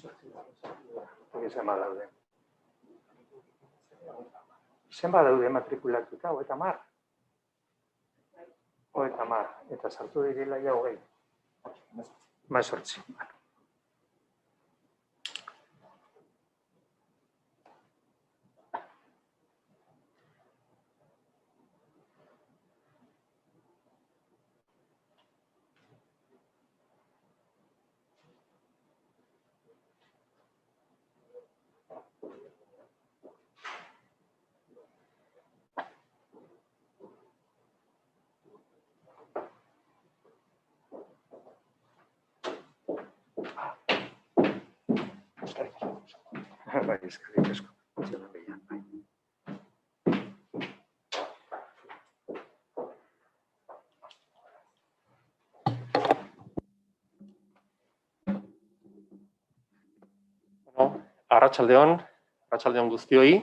Zenbat daude? Zenbat daude matrikulatuta, 30? 30, eta sartu direla ja 20. 18. Bai, eskerrik asko. Arratsaldeon guztioi.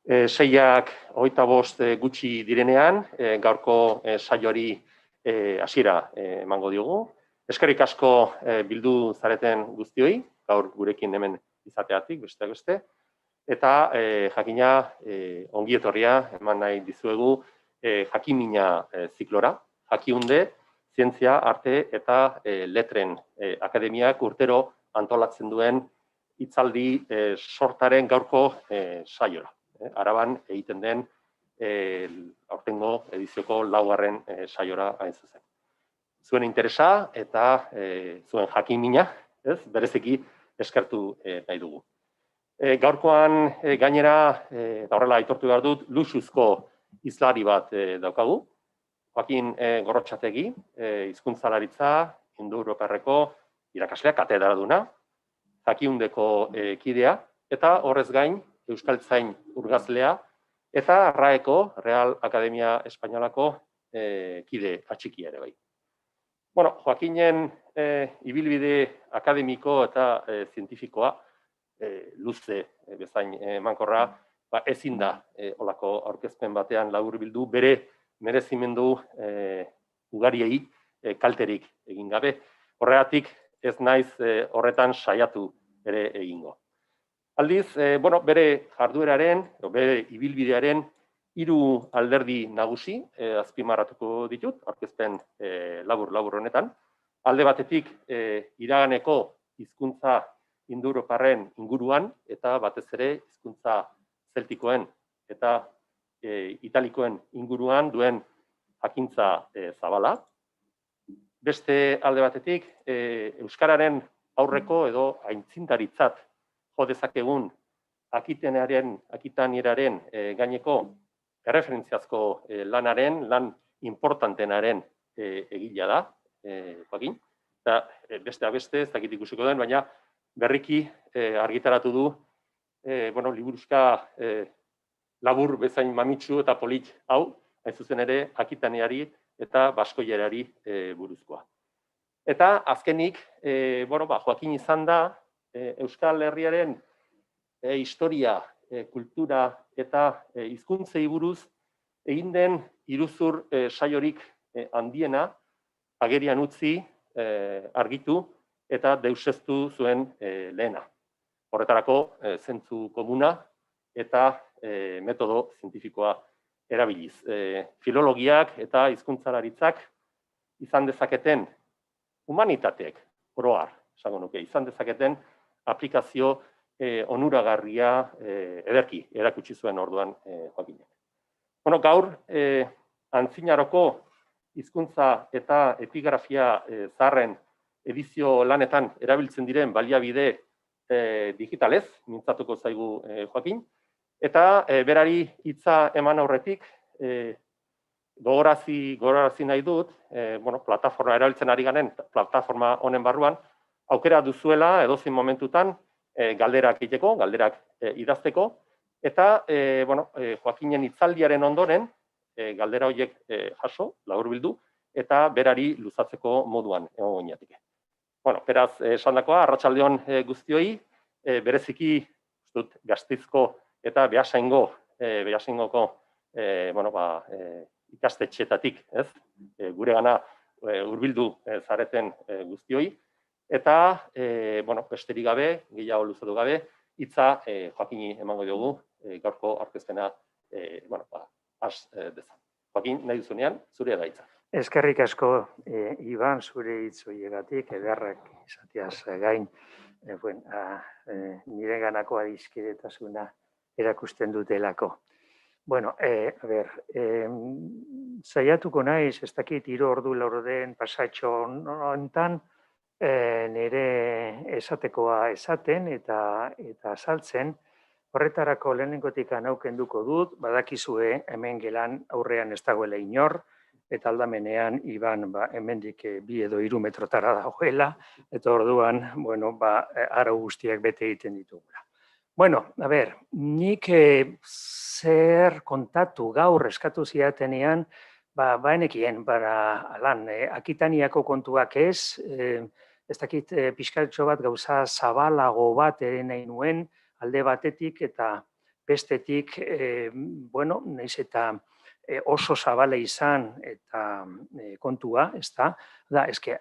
6:25 gutxi direnean, gaurko saioari hasiera emango diogu. Eskerrik asko bildu zareten guztioi, gaur gurekin hemen izateatik, besteak beste. Eta jakina ongi etorria eman nahi dizuegu jakimina ziklora. Jakiunde, zientzia, arte eta letren akademiak urtero antolatzen duen hitzaldi sortaren gaurko saiora. Araban egiten den aurtengo edizioko 4. Saiora hain zuzen. Zuen interesa eta zuen jakimina, bereziki eskertu nahi dugu. Gaurkoan gainera, eta horrela aitortu behar dut, luxuzko hizlari bat daukagu. Joakin Gorrotxategi, hizkuntzalaritza, Indoeuroparreko irakaslea, katedraduna, Jakiundeko kidea, eta horrez gain, Euskaltzain urgazlea, eta RAEko, Real Akademia Espainolako kide atxikia ere bai. Bueno, Joakinen ibilbide akademiko eta zientifikoa luze bezain emankorra, ezin da olako aurkezpen batean laburbildu bere merezimendu ugariei kalterik egin gabe. Horregatik ez naiz horretan saiatu ere egingo. Aldiz, bere jardueraren, bere ibilbidearen 3 alderdi nagusi azpimarratuko ditut, aurkezpen labur honetan. Alde batetik iraganeko hizkuntza indoeuroparren inguruan eta batez ere hizkuntza zeltikoen eta italikoen inguruan duen jakintza zabala. Beste alde batetik euskararen aurreko edo aintzindaritzat jo dezakegun akitanieraren gaineko erreferentziazko lan importantenaren egila da, Joakin. Eta besteak beste, ez dakit ikusiko den, baina berriki argitaratu du liburuxka labur bezain mamitsu eta polit hau, hain zuzen ere akitaniari eta baskoierari buruzkoa. Eta azkenik, Joakin izan da Euskal Herriaren historia, kultura eta hizkuntzei buruz egin den iruzur saiorik handiena agerian utzi, argitu eta deuseztu zuen lehena. Horretarako zentzu komuna eta metodo zientifikoa erabiliz. Filologiak eta hizkuntzalaritzak izan dezaketen humanitateek, oro har, esango nuke, izan dezaketen aplikazio onuragarria ederki erakutsi zuen orduan Joakinek. Gaur, antzinaroko hizkuntza eta epigrafia zaharren edizio lanetan erabiltzen diren baliabide digitalez, mintzatuko zaigu Joakin, eta berari hitza eman aurretik gogorazi nahi dut, plataforma erabiltzen ari garen, plataforma honen barruan, aukera duzuela edozein momentutan galderak egiteko, galderak idazteko, eta Joakinen hitzaldiaren ondoren galdera horiek jaso, laburbildu, eta berari luzatzeko moduan egongo ginateke. Beraz, esandakoa, arratsaldeon guztioi, bereziki Gasteizko eta Beasaingoko ikastetxeetatik, guregana hurbildu zareten guztioi, Eta, besterik gabe, gehiago luzatu gabe, hitza Joakini emango diogu, gaurko aurkezpena, has dezan. Joakin, nahi duzunean, zurea da hitza. Eskerrik asko, Iban, zure hitz horiegatik, ederrak izateaz gain, nire ganako adiskidetasuna erakusten dutelako. Bueno, saiatuko naiz, ez dakit 3 ordu laurden pasatxo honetan, nire esatekoa esaten eta azaltzen, horretarako lehenengotik anaukenduko dut, badakizue hemen gelan aurrean ez dagoela inor, eta aldamenean Iban hemendik 2 edo 3 metrotara dagoela, eta orduan, arau guztiak bete egiten ditugula. Bueno, nik zer kontatu gaur eskatu zidatenean, baenekien, alan, Akitaniako kontuak ez dakit pixkatxo bat gauza zabalago bat ere nahi nuen, alde batetik eta bestetik, nahiz eta oso zabala izan eta kontua, ez da,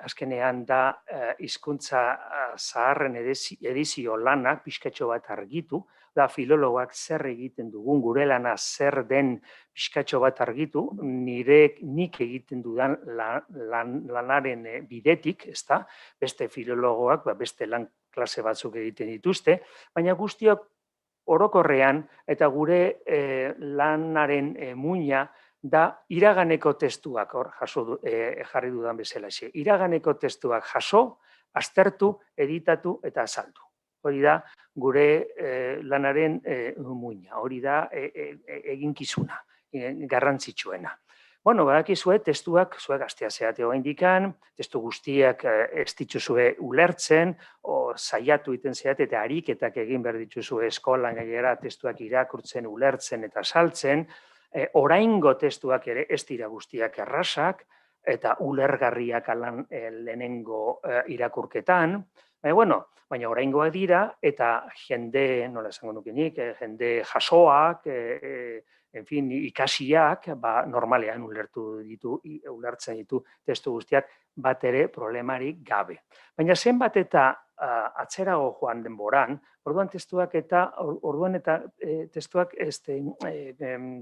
azkenean da hizkuntza zaharren edizio lanak pixkatxo bat argitu, da filologoak zer egiten dugun, gure lana zer den pixkatxo bat argitu, nik egiten dudan lanaren bidetik, ez da, beste filologoak, beste lan klase batzuk egiten dituzte, baina guztiok orokorrean eta gure lanaren muina da iraganeko testuak, jarri dudan bezala. Iraganeko testuak jaso, aztertu, editatu eta azaldu. Hori da gure lanaren muina, hori da eginkizuna, garrantzitsuena. Badakizue, testuak, zuek gaztea zeate oraindikan, testu guztiak ez dituzue ulertzen, saiatu egiten zeate eta ariketak egin behar dituzue eskolan gainera testuak irakurtzen, ulertzen eta saltzen, oraingo testuak ere ez dira guztiak errazak, eta ulergarriak lehenengo irakurketan, baina oraingoak dira, eta jende, nola esango nukenik, jende jasoak, ikasiak, normalean ulertzen ditu testu guztiak, bat ere problemarik gabe. Baina zenbat eta atzerago joan denboran, orduan testuak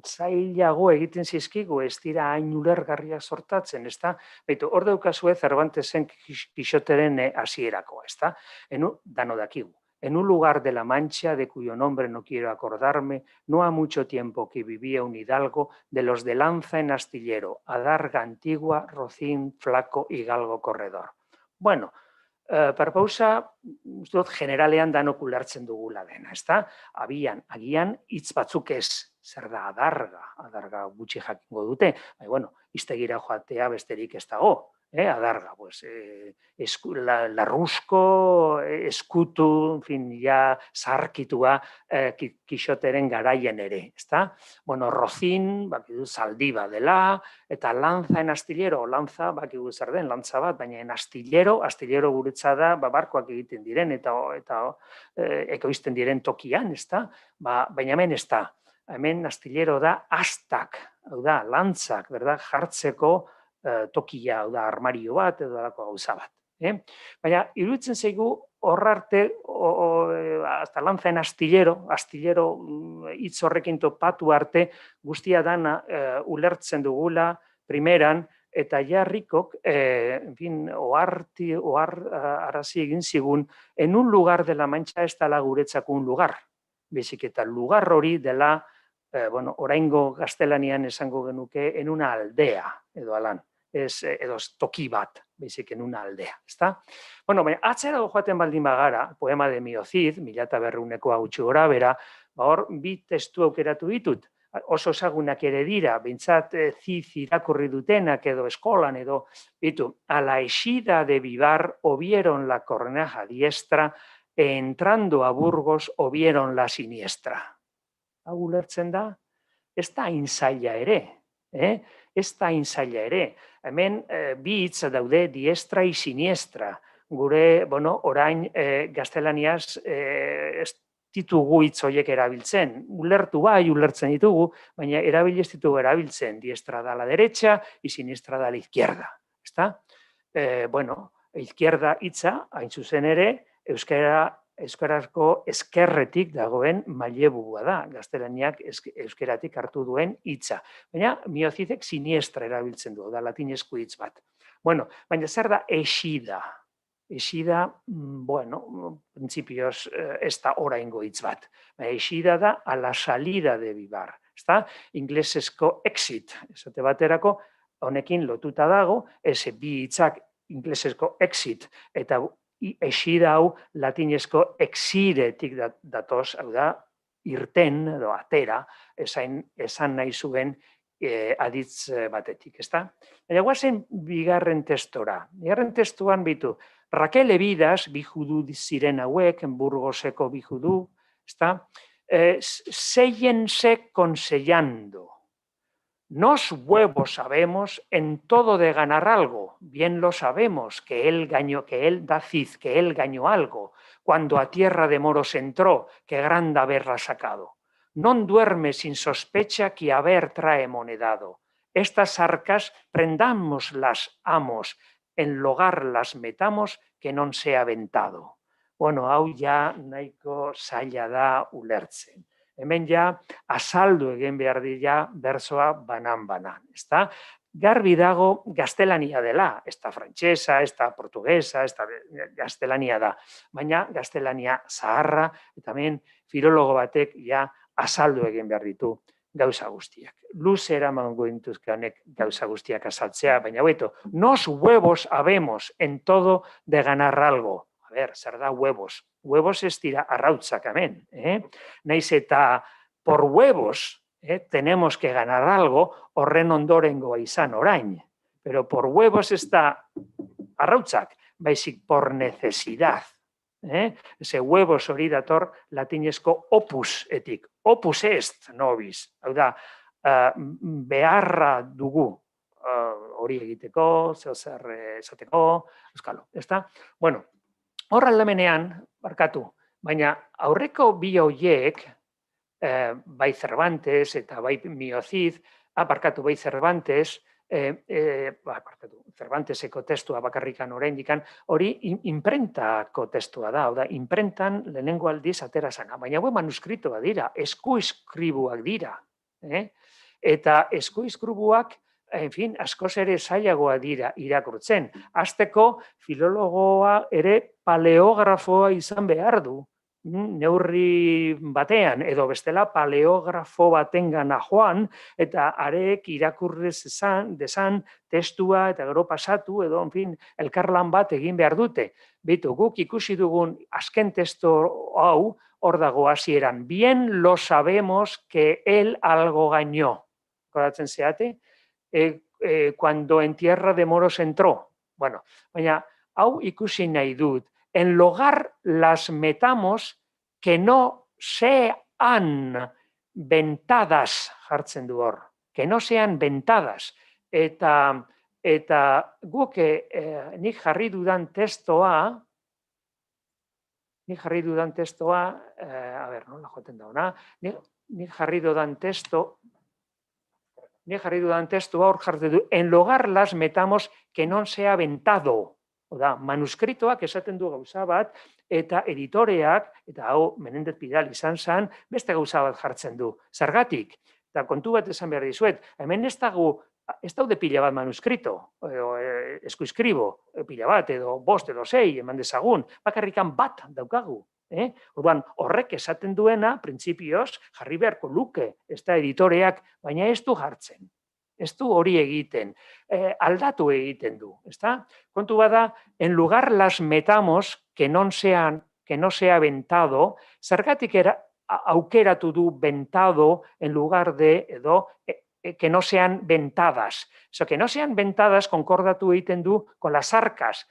zailago egiten zizkigu, ez dira hain ulergarriak sortatzen, ez da? Hor daukazue Cervantesen Kixoteren hasierakoa, ez da? Dano dakigu. En un lugar de la Mancha, de cuyo nombre no quiero acordarme, no ha mucho tiempo que vivía un hidalgo de los de lanza en astillero, adarga antigua, rocín, flaco y galgo corredor. Bueno, parpausa, generalean danok ulertzen dugula dena, ezta? Agian hitz batzuk ez, zer da adarga gutxi jakingo dute, hiztegira joatea besterik ez dago. Adarga, larruzko, eskutu, zaharkitua Kixoteren garaien ere, ezta? Rocín, zaldiba dela, eta lanza en astillero, lanza, bakigu zer den, lantza bat, baina en astillero guretza da, barkoak egiten diren, eta ekoizten diren tokian, ezta? Baina hemen ez da, hemen astillero da astak, hau da, lantzak, jartzeko tokia, hau da, armario bat, edo alako gauza bat. Baina, iruditzen zaigu, horrarte, hasta lanza en astillero hitz horrekin topatu arte, guztia dana ulertzen dugula, primeran, eta jarrikok, arazi egin zigun, en un lugar de la Mancha ez dela guretzako un lugar. Bezik eta lugar hori dela, oraingo gaztelanian esango genuke, en una aldea, edo alan. Edo toki bat, bezik en una aldea, ezta? Baina, atzerago joaten baldin bagara, poema de Miocid, 1200 gutxi gora bera, hor, 2 testu aukeratu ditut, oso ezagunak ere dira, behintzat irakurri dutenak edo eskolan edo, a la eixida de Vivar obieron la corneja diestra, entrando a Burgos obieron la siniestra. Hau ulertzen da, ez da inzaila ere, ez da inzaila ere. Hemen bi hitz daude diestra y siniestra. Gure, orain gaztelaniaz ez ditugu hitz horiek erabiltzen. Ulertzen ditugu, baina ez ditugu erabiltzen. Diestra da la derecha y siniestra da la izquierda. Ezta? izquierda hitza, hain zuzen ere, euskarazko ezkerretik dagoen mailebua da, gaztelaniak euskeratik hartu duen hitza. Baina miocidek siniestra erabiltzen du, da latinezko hitz bat. Bueno, baina zer da exida? Exida, bueno, principios ez da oraingo hitz bat. Exida da a la salida de Vivar. Ezta? Inglesezko exit, esate baterako, honekin lotuta dago, bi hitzak inglesezko exit eta exida hau latinezko exiretik datoz, hau da, irten edo atera, esan nahi zuen aditz batetik, ezta? Baina guazen bigarren testora. Bigarren testuan bitu, Raquel Ebidas, bi judu ziren hauek, Burgoseko bi judu, ezta? Séllense consellando. Nos huevos sabemos en todo de ganar algo. Bien lo sabemos, que él da cid, que él ganó algo. Cuando a tierra de moros entró, que grande haberla sacado. Non duerme sin sospecha que haber trae monedado. Estas arcas prendámoslas, amos, en lugar las metamos, que non sea ventado. Bueno, hau ja nahiko zaila da ulertzen. Hemen ja azaldu egin behar dira bersoa banan-banan, ezta? Garbi dago gaztelania dela, ez da frantsesa, ez da portugesa, ez da gaztelania da, baina gaztelania zaharra, eta hemen filologo batek ja azaldu egin behar ditu gauza guztiak. Luze eramango intuzke honek gauza guztiak azaltzea, baina beto, nos huevos habemos en todo de ganar algo. A ver, zer da huevos? Huevos ez dira arrautzak hemen. Naiz eta por huevos tenemos que ganar algo, horren ondorengoa izan orain. Pero por huevos ez da arrautzak, baizik por necesidad. Ese huevos hori dator latinezko opus etik. Opus est nobis. Hau da, beharra dugu hori egiteko, zer esateko, euskalo. Bueno, horra aldamenean, barkatu, baina aurreko bi horiek, bai Cervantes eta bai Miocid, bai Cervantes, Cervanteseko testua bakarrikan oraindikan, hori imprentako testua da, da, imprentan lehenengo aldiz atera zana, baina hau manuskritoa dira, eskuizkribuak dira, eta eskuizkribuak, en fin, askoz ere zailagoa dira irakurtzen. Hasteko filologoa ere paleografoa izan behar du, neurri batean, edo bestela paleografo batengana joan, eta areek irakurrez desan testua eta gero pasatu, edo, en fin, elkarlan bat egin behar dute. Bitu, guk ikusi dugun azken testo hau, hor dago hasieran. Bien lo sabemos que él algo ganó. Koratzen zeate? Cuando en tierra de moros entró. Bueno, baina hau ikusi nahi dut. En lugar las metamos que no sean ventadas, jartzen du hor. Que no sean ventadas. Eta guk nik jarri dudan testoa, a ber, nola joten da ona, nik jarri dudan testo hor jartzen du, en lugar las metamos que non sea ventado. Oda, manuskritoak esaten du gauza bat, eta editoreak, eta hau Menendez Pidal izan zen, beste gauza bat jartzen du. Zergatik, eta kontu bat esan behar dizuet, hemen ez daude pila bat manuskrito, eskuizkribo pila bat, edo bost edo sei, eman dezagun, bakarrikan bat daukagu. Orduan, horrek esaten duena, printzipioz, jarri beharko luke, ez da editoreak, baina ez du jartzen. Ez du hori egiten, aldatu egiten du, ezta? Kontu bada, en lugar las metamos, que no sea ventado, zergatik aukeratu du ventado en lugar de, edo, que no sean ventadas. Eso, que no sean ventadas, konkordatu egiten du con las arcas.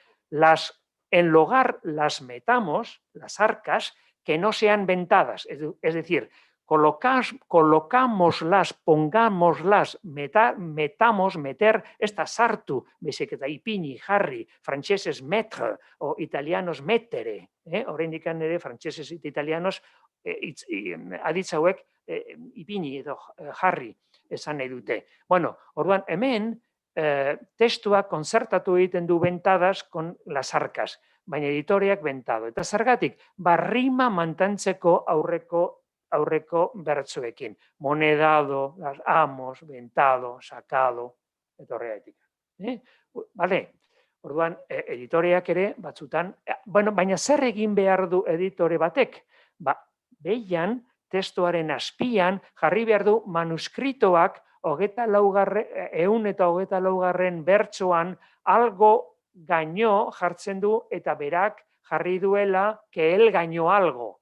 En lugar las metamos, las arcas, que no sean ventadas. Es decir, colocámoslas, pongámoslas, meter, esta sartu, baizik eta ipini, jarri, frantseses mettre, o italianos mettere, oraindikan ere frantseses eta italianos aditz hauek ipini edo jarri esan nahi dute. Bueno, orduan hemen testua konzertatu egiten du bentadas con las arcas, baina editoreak bentado. Eta zergatik, rima mantentzeko aurreko bertsoekin. Monedado, las amos, ventado, sacado, eta horregatik. Vale? Orduan, editoreak ere batzutan, baina zer egin behar du editore batek? Behian, testuaren azpian, jarri behar du manuskritoak 124. bertsoan algo gaino jartzen du eta berak jarri duela que el gaino algo,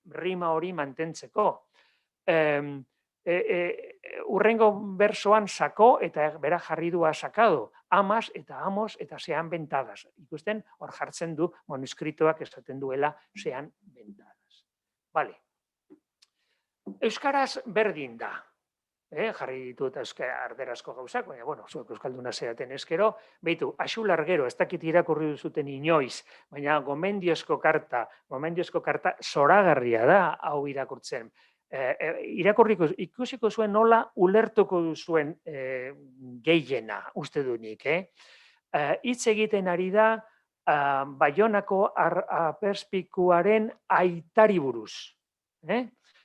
rima hori mantentzeko. Urrengo bersoan sako eta berak jarri du sacado, amas eta amos eta sean ventadas. Ikusten hor jartzen du manuskritoak esaten duela sean ventadas. Vale. Euskaraz berdin da. Jarri ditut erderazko gauzak, baina, zuek euskalduna zeraten eskero, behitu, Axular Gero, ez dakit irakurri duzuten inoiz, baina gomendiozko karta zoragarria da, hau irakurtzen. Irakurriko, ikusiko zuen nola ulertuko duzuen gehiena, uste dunik. Hitz egiten ari da Baionako Aperspikuaren aitari buruz.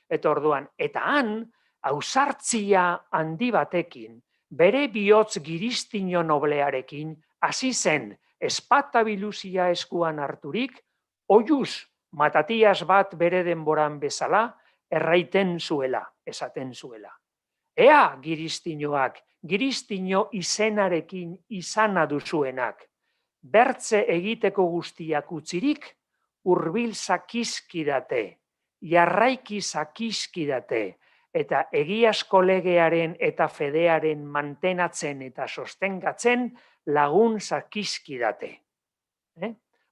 Eta orduan, eta han, ausartzia handi batekin, bere bihotz giristino noblearekin, hasi zen espata biluzia eskuan harturik, oiuz matatias bat bere denboran bezala, erraiten zuela, esaten zuela. Ea giristinoak, giristino izenarekin izana duzuenak, bertze egiteko guztiak utzirik, hurbil zakizkidate, jarraiki zakizkidate, eta egiazko legearen eta fedearen mantenatzen eta sostengatzen lagun zakizkidate.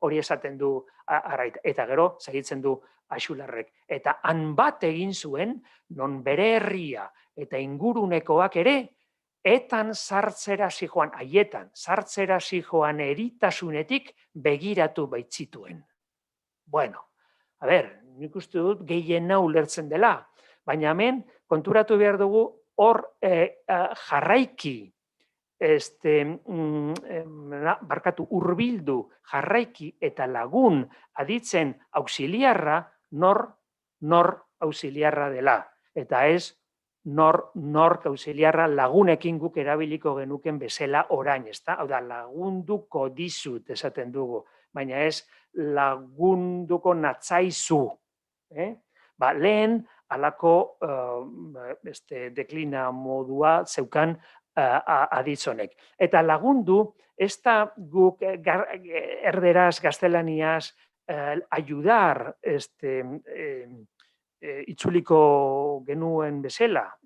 Hori esaten du Arraita. Eta gero, segitzen du Axularrek. Eta han bat egin zuen, non bere herria eta ingurunekoak ere, etan sartzera zijoan, haietan, sartzera zijoan eritasunetik begiratu baitzituen. Bueno, nik uste dut gehiena ulertzen dela, baina hemen konturatu behar dugu hor jarraiki, hurbildu, jarraiki eta lagun aditzen auxiliarra nor auxiliarra dela. Eta ez nor auxiliarra lagunekin guk erabiliko genuken bezala orain, ezta? Hau da, lagunduko dizut esaten dugu, baina ez lagunduko natzaizu. Lehen, alako deklina modua zeukan aditzonek. Eta lagundu, ez da guk erderaz, gaztelaniaz, ayudar itzuliko genuen bezala,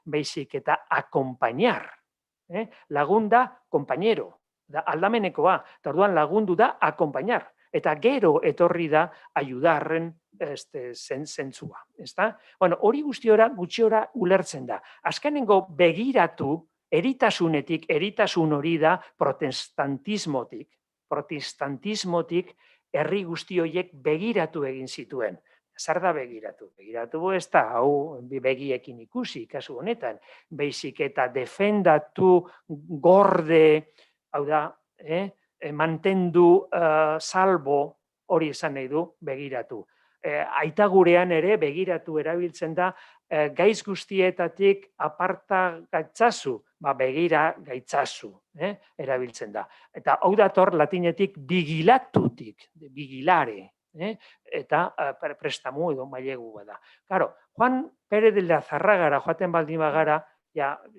baizik eta acompañar. Lagunda, compañero, aldamenekoa, eta orduan lagundu da acompañar. Eta gero etorri da ayudarren zentzua. Hori gutxiora ulertzen da. Azkenengo begiratu, eritasun hori da protestantismotik herri guzti horiek begiratu egin zituen. Zer da begiratu? Begiratu ez da, hau begiekin ikusi, kasu honetan, baizik eta defendatu gorde, hau da, mantendu salbo, hori esan nahi du, begiratu. Aita gurean ere begiratu erabiltzen da, gaiz guztietatik aparta gaitzazu, begira gaitzazu, erabiltzen da. Eta hau dator latinetik vigilatutik, vigilare, eta prestamu edo mailegu bada. Claro, Juan Pérez de Lazarragara joaten baldin bagara,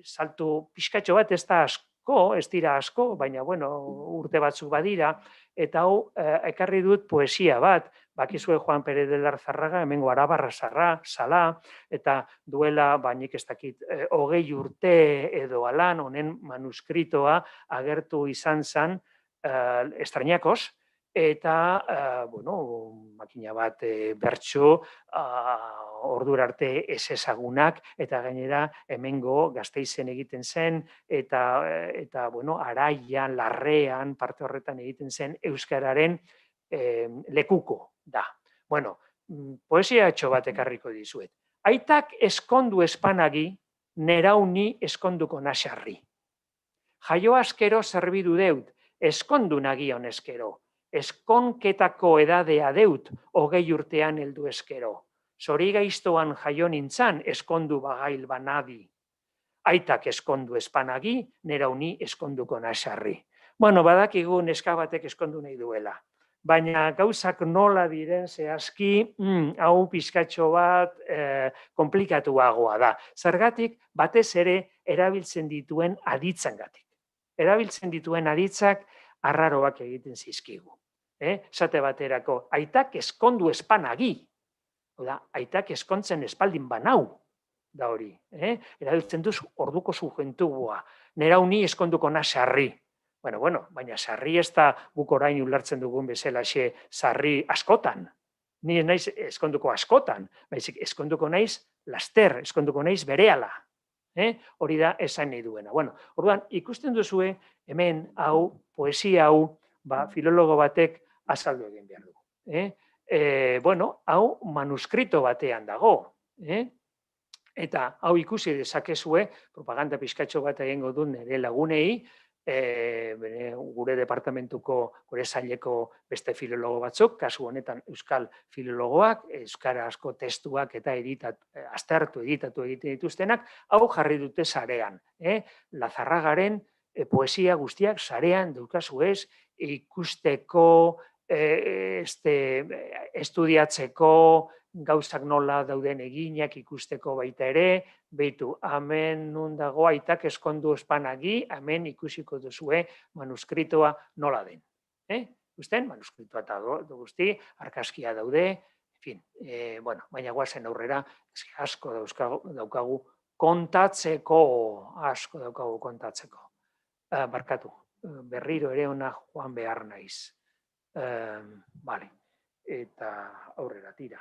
saltu pixkatxo bat ez da asko, ez dira asko, baina urte batzuk badira, eta hau ekarri dut poesia bat, bakizue Juan Pérez de Lazarraga, hemengo Arabarra Sala, eta duela, nik ez dakit, 20 urte edo alan, honen manuskritoa agertu izan zen Estrañakos, eta, makina bat bertso, ordura arte ez ezagunak, eta gainera hemengo Gasteizen egiten zen, eta Araian, Larrean, parte horretan egiten zen euskararen lekuko da. Poesia etxo bat ekarriko dizuet. Aitak eskondu espanagi, nerauni eskonduko nasarri. Jaio askero zerbidu deut, eskondu nagion eskero. Eskonketako edadea deut, 20 urtean heldu eskero. Zori gaiztoan jaio nintzan, eskondu bagail banadi. Aitak eskondu espanagi, nera uni eskonduko nasarri. Bueno, badakigu neska batek eskondu nahi duela. Baina gauzak nola diren zehazki, hau pizkatxo bat komplikatuagoa da. Zergatik, batez ere erabiltzen dituen aditzangatik. Erabiltzen dituen aditzak arraroak egiten zizkigu. Esate baterako, aitak eskondu espanagi. Oda, aitak eskontzen espaldin banau. Da hori, erabiltzen duz orduko subjuntiboa. Nera uni eskonduko na sarri. Bueno, baina sarri ez da guk orain ulertzen dugun bezalaxe sarri askotan. Ni naiz eskonduko askotan, baizik eskonduko naiz laster, eskonduko naiz berehala. Hori da esan nahi duena. Bueno, orduan ikusten duzue hemen hau, poesia hau, filologo batek azaldu egin behar du. Bueno, hau manuskrito batean dago. Eta hau ikusi dezakezue, propaganda pizkatxo bat egingo du nire lagunei, gure departamentuko, gure saileko beste filologo batzuk, kasu honetan euskal filologoak, euskarazko testuak eta aztertu editatu egiten dituztenak, hau jarri dute sarean. Lazarragaren poesia guztiak sarean daukazu ez, ikusteko, estudiatzeko, gauzak nola dauden eginak ikusteko baita ere, behitu, hemen nun dago aitak eskondu espanagi, hemen ikusiko duzue manuskritoa nola den. Ikusten, manuskritoa eta guzti, arkaskia daude, bueno, baina guazen aurrera, asko daukagu kontatzeko, barkatu, berriro ere ona joan behar naiz. Eta aurrera tira.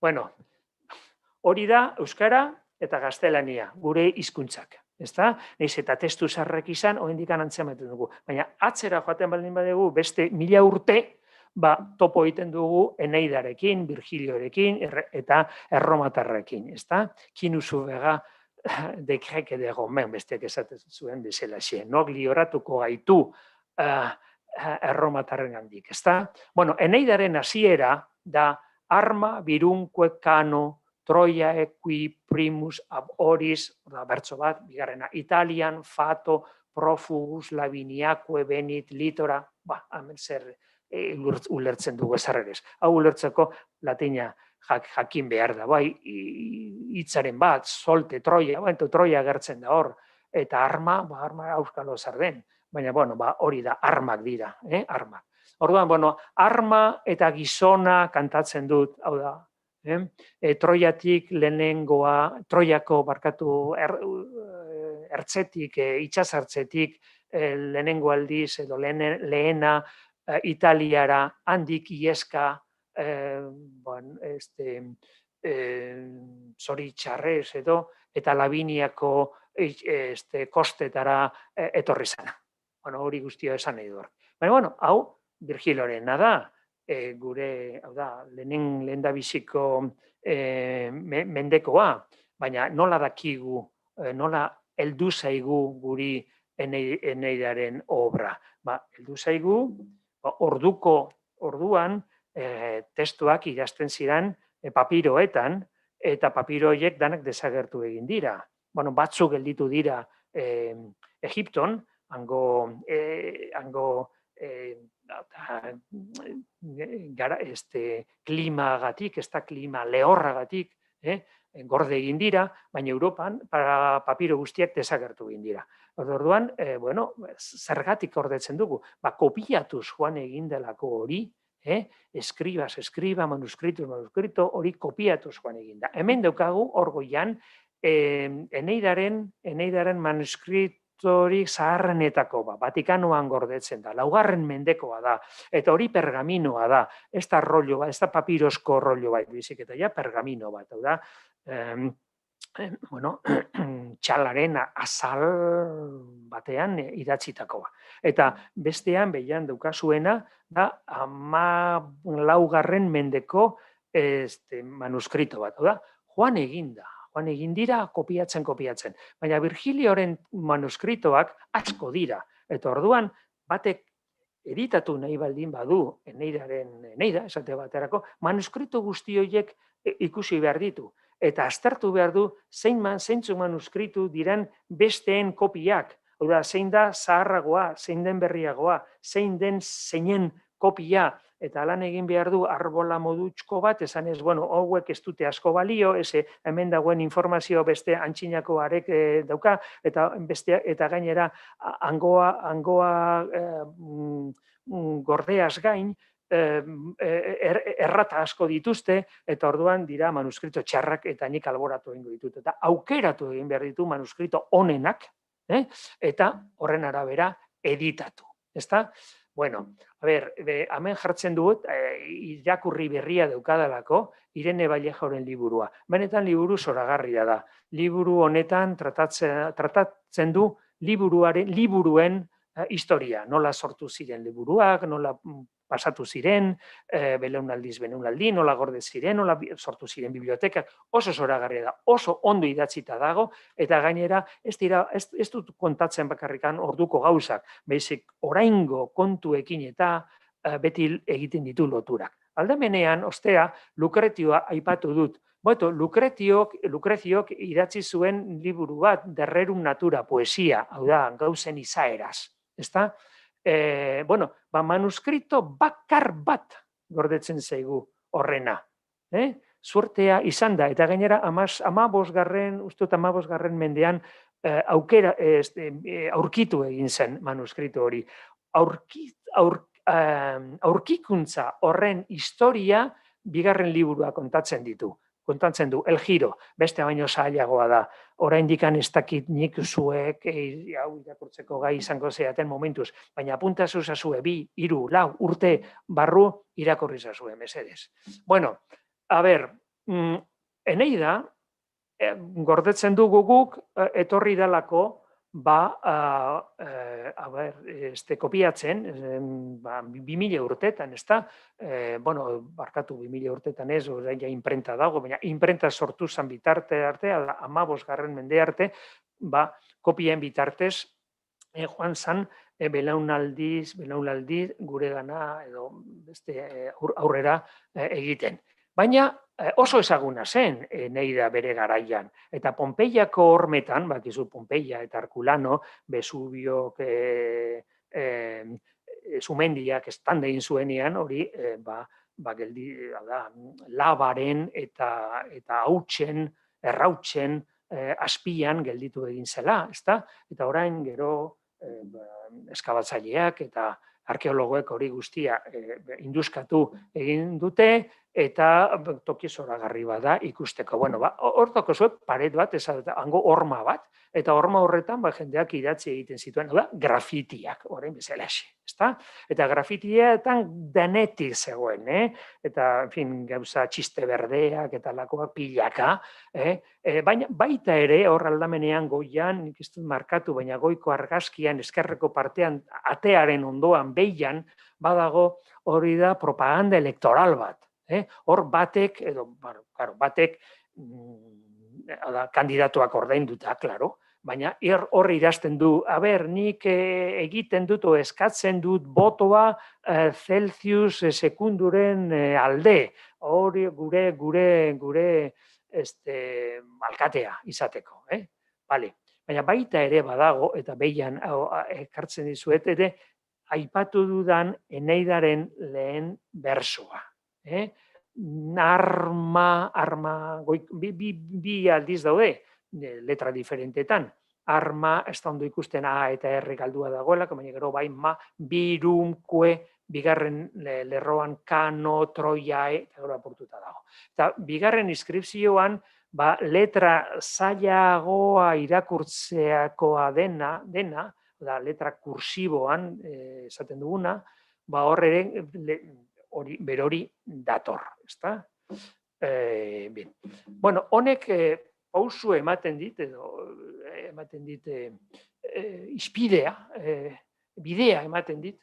Bueno, hori da euskara eta gaztelania, gure hizkuntzak. Naiz eta testu zaharrak izan, oraindik antzematen dugu. Baina atzera joaten baldin badugu, beste 1000 urte, topo egiten dugu Eneidarekin, Virgiliorekin eta Erromatarrekin. Kinuzu bega de Greke de Romain, besteak esaten zuen bezalaxe. Nok lioratuko gaitu Erromatarren handik. Bueno, Eneidaren hasiera da arma virunque cano, Troia equi primus ab oris, bertso bat, bigarrena, Italian, fato, profugus, laviniaque venit litora, hemen zer ulertzen dugu ezarrerez. Hau ulertzeko latina jakin behar da, hitzaren bat, solte, Troia, Troia gertzen da hor, eta arma auskalo zer den, baina hori da, armak dira, armak. Orduan, arma eta gizona kantatzen dut, hau da, Troiatik lehenengoa, Troiako ertzetik, itsasartzetik lehenengo aldiz edo lehena Italiara handik ieska zoritxarrez edo eta Laviniako kostetara etorri zana. Hori guztia esan nahi du. Baina, hau Virgilorena da, gure, hau da, lehendabiziko mendekoa, baina nola dakigu, nola heldu zaigu guri Eneidaren obra. Heldu zaigu, orduan testuak idazten ziren papiroetan, eta papiro horiek danak desagertu egin dira. Batzuk gelditu dira Egipton, hango klimagatik, ez da klima lehorragatik, gorde egin dira, baina Europan papiro guztiak desagertu egin dira. Orduan, zergatik gordetzen dugu? Kopiatuz joan egin delako hori, escriba, manuskrito, hori kopiatuz joan egin da. Hemen daukagu, hor goian, Eneidaren manuskritorik zaharrenetako, Vatikanoan gordetzen da, 4. mendekoa da, eta hori pergaminoa da, ez da rollo bat, ez da papirosko rollo bat, bizik eta ja pergamino bat, hau da, txalaren azal batean idatzitakoa. Eta bestean, behian daukazuena, da, 14. mendeko manuskrito bat, hau da, joan eginda, joan egin dira kopiatzen. Baina Virgilioren manuskritoak asko dira. Eta orduan, batek editatu nahi baldin badu Eneida, esate baterako, manuskrito guzti horiek ikusi behar ditu. Eta aztertu behar du zeintzuk manuskritu diren besteen kopiak. Hau da, zein da zaharragoa, zein den berriagoa, zeinen kopia, eta lan egin behar du arbola modutxko bat, esan ez, hauek ez dute asko balio, hemen dagoen informazio beste antxinako arek dauka, eta gainera hangoa gordeaz gain, errata asko dituzte, eta orduan dira manuskrito txarrak eta nik alboratu egingo ditut. Eta aukeratu egin behar ditu manuskrito onenak, eta horren arabera editatu. Ezta? Bueno, hemen jartzen dugut, irakurri berria daukadalako, Irene Vallejoren liburua. Benetan liburu zoragarria da. Liburu honetan tratatzen du liburuen historia. Nola sortu ziren liburuak, nola pasatu ziren, belaunaldi, nola gorde ziren, nola sortu ziren bibliotekak, oso zoragarria da, oso ondo idatzita dago, eta gainera ez dut kontatzen bakarrikan orduko gauzak, baizik oraingo kontuekin eta beti egiten ditu loturak. Aldamenean, ostea, Lukretioa aipatu dut. Lukreziok idatzi zuen liburu bat, De Rerum Natura, poesia, hau da, gauzen izaeraz. Ezta? Manuskrito bakar bat gordetzen zaigu horrena. Suertea izan da, eta gainera 15. mendean aurkitu egin zen manuskrito hori. Aurkikuntza horren historia bigarren liburua kontatzen du, El Giro, beste baino zailagoa da. Oraindik ez dakit nik zuek hau irakurtzeko gai izango zeaten momentuz, baina apuntazu zazue 2, 3, 4 urte barru irakurri zazue, mesedez. Bueno, Eneida, gordetzen dugu guk, etorri dalako, kopiatzen, 2000 urtetan, ez da? Barkatu 2000 urtetan ez, orain imprenta dago, baina imprenta sortu zen bitarte arte, 15. mende arte, kopien bitartez, joan zen, belaunaldiz gure gana, edo beste aurrera egiten. Baina oso ezaguna zen Eneida bere garaian. Eta Pompeiako hormetan, bakizu Pompeia eta Herculano, Vesuviok, Sumendiak estanda egin zuenean, hori, labaren eta hautsen, errautzen, azpian gelditu egin zela, ezta? Eta orain gero eskabatzaileak eta arkeologoek hori guztia induskatu egin dute, eta toki zoragarri bat da ikusteko. Hor daukazue paret bat, hango horma bat, eta horma horretan jendeak idatzi egiten zituen, grafitiak, orain bezalaxe, ezta? Eta grafitietan denetik zegoen, eta, gauza txiste berdeak eta lakoak pilaka, baina baita ere, hor aldamenean goian, nik ez dut markatu, baina goiko argazkian, eskerreko partean, atearen ondoan, behian, badago hori da propaganda elektoral bat. Hor batek kandidatuak ordainduta, klaro, baina hor idazten du, nik egiten dut o eskatzen dut botoa Celsius sekunduren alde, hori gure alkatea izateko. Baina baita ere badago, eta behian ekartzen dizuet, ere aipatu dudan Eneidaren lehen bersoa. Bi aldiz daude, letra diferentetan. Arma, ez da ondo ikusten A eta R galdua dagoela, baina gero bai ma, birum, kue, bigarren lerroan kano, troia, eta gero apurtuta dago. Eta bigarren inskripzioan, letra zailagoa irakurtzeakoa dena, letra kursiboan esaten duguna, hor ere berori dator, ezta? Honek pausu ematen dit, ispidea, bidea ematen dit,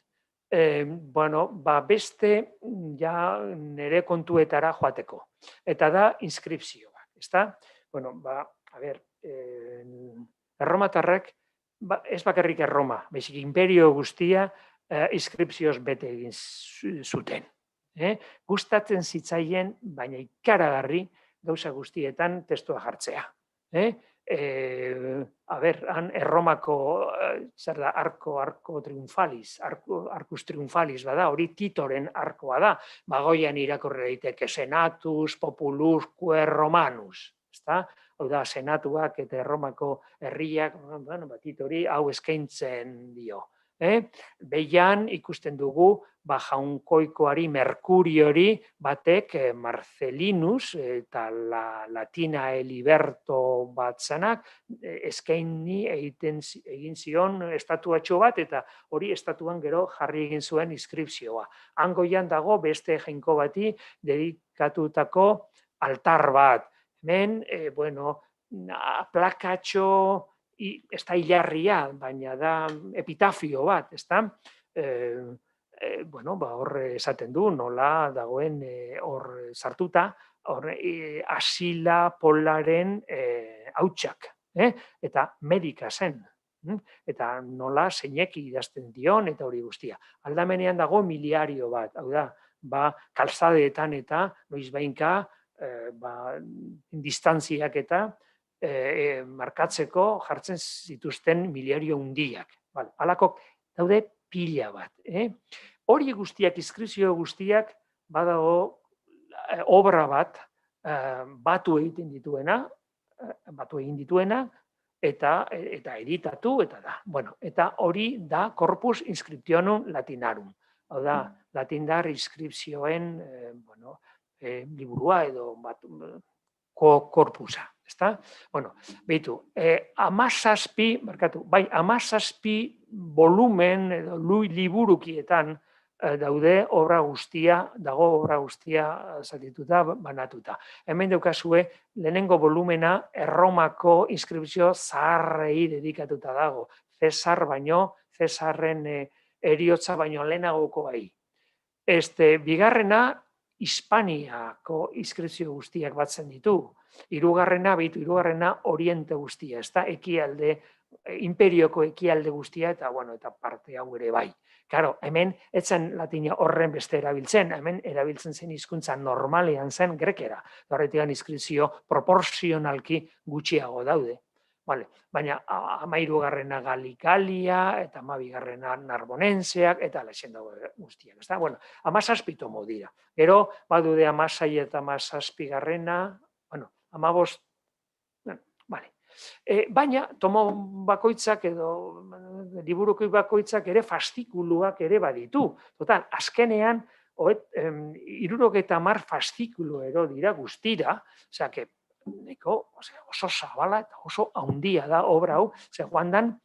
beste nire kontuetara joateko. Eta da inskripzioak, ezta? bueno, a ber, erromatarrak, ez bakarrik Erroma, baizik imperio guztia inskripzioz bete egin zuten. Gustatzen zitzaien, baina ikaragarri gauza guztietan testua jartzea. Han Erromako, zer da, arco triunfalis, arcus triunfalis bada, hori Titoren arkoa da, bagoian irakurri daiteke senatus populusque romanus, ezta? Hau da, senatuak eta Erromako herriak, Titori hau eskaintzen dio. Behian ikusten dugu, jaunkoikoari, Merkuriori, batek Marcelinus eta Latina Eliberto bat zanak, eskaini egin zion estatuatxo bat, eta hori estatuan gero jarri egin zuen inskripzioa. Hangoian dago beste jainko bati dedikatutako altar bat. Hemen, plakatxo, ez da hilarria, baina da epitafio bat, ez da? Hor esaten du, nola dagoen hor sartuta, Asila Polaren hautsak, eta medika zen. Eta nola zeinek idazten dion, eta hori guztia. Aldamenean dago miliario bat, hau da, kalzadeetan eta noizbainka, distantziak eta markatzeko jartzen zituzten miliario hundiak. Halako daude pila bat. Hori guztiak, inskripzio guztiak, badago obra bat batu egin dituena, eta editatu, eta da. Eta hori da Corpus Inscriptionum Latinarum. Hau da, latindar inskripzioen liburua edo korpusa. Behitu, 17 volumen edo liburukietan daude obra guztia zatituta, banatuta. Hemen daukazue, lehenengo volumena Erromako inskripzio zaharrei dedikatuta dago. Cesarren eriotza baino lehenagoko bai. Bigarrena, Hispaniako inskripzio guztiak batzen ditu. Hirugarrena Oriente guztia, ez da, imperioko ekialde guztia, eta parte hau ere bai. Karo, hemen, etzen latina horren beste erabiltzen, hemen erabiltzen zen hizkuntza normalean zen grekera. Horretik inskripzio proporzionalki gutxiago daude. Baina 13. Galikalia, eta 12. Narbonenseak, eta lexen dago guztiak. 17 tomo dira. Gero, badude 16 eta 17. 15. Baina, tomo bakoitzak edo liburuko bakoitzak ere fastikuluak ere baditu. Total, azkenean, 70 fastikulu ero dira guztira, oso zabala eta oso haundia da obra hau, joan dan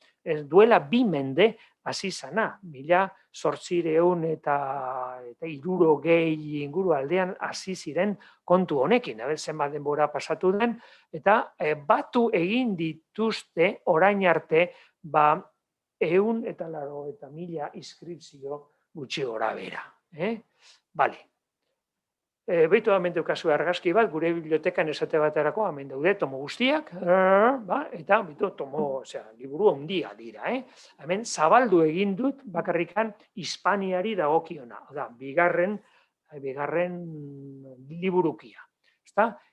duela 2 mende hasi zana, 1800 eta 60 inguru aldean hasi ziren kontu honekin, zenbat denbora pasatu den, eta batu egin dituzte orain arte 180.000 inskripzio gutxi gora bera. Behitu hemen daukazu argazki bat, gure bibliotekan esate baterako, hemen daude tomo guztiak, eta liburu handia dira. Hemen zabaldu egin dut bakarrikan Hispaniari dagokiona, bigarren liburukia.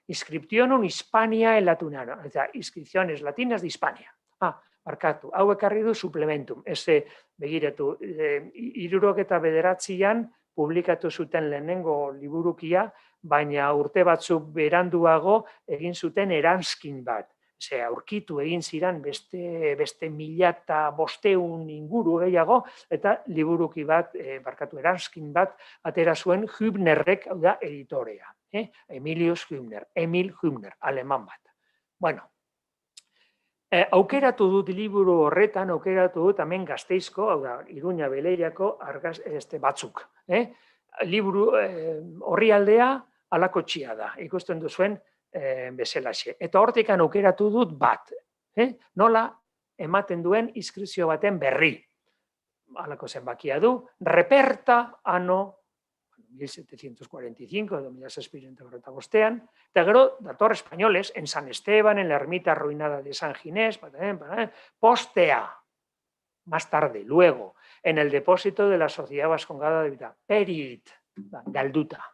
Inscriptionum Hispania en Latinaro, inscripciones latinas de Hispania. Barkatu, hau ekarri du suplementum, begiratu, 79an publikatu zuten lehenengo liburukia, baina urte batzuk beranduago egin zuten eranskin bat. Aurkitu egin ziren beste 1500 inguru gehiago, eta liburuki bat, eranskin bat, atera zuen Hübnerrek, hau da, editorea. Emil Hübner, aleman bat. Aukeratu dut liburu horretan, hemen Gasteizko, hau da, Iruña Beleiako batzuk. Liburu orrialdea halako txia da, ikusten duzuen bezalaxe. Eta hortik aukeratu dut bat, nola ematen duen inskripzio baten berri. Halako zenbakia du, reperta anno 1745 edo 1745, eta gero, dator españoles, en San Esteban, en la ermita arruinada de San Ginés, postea, más tarde, luego, en el depósito de la Sociedad Vascongada de Vida, perit, galduta,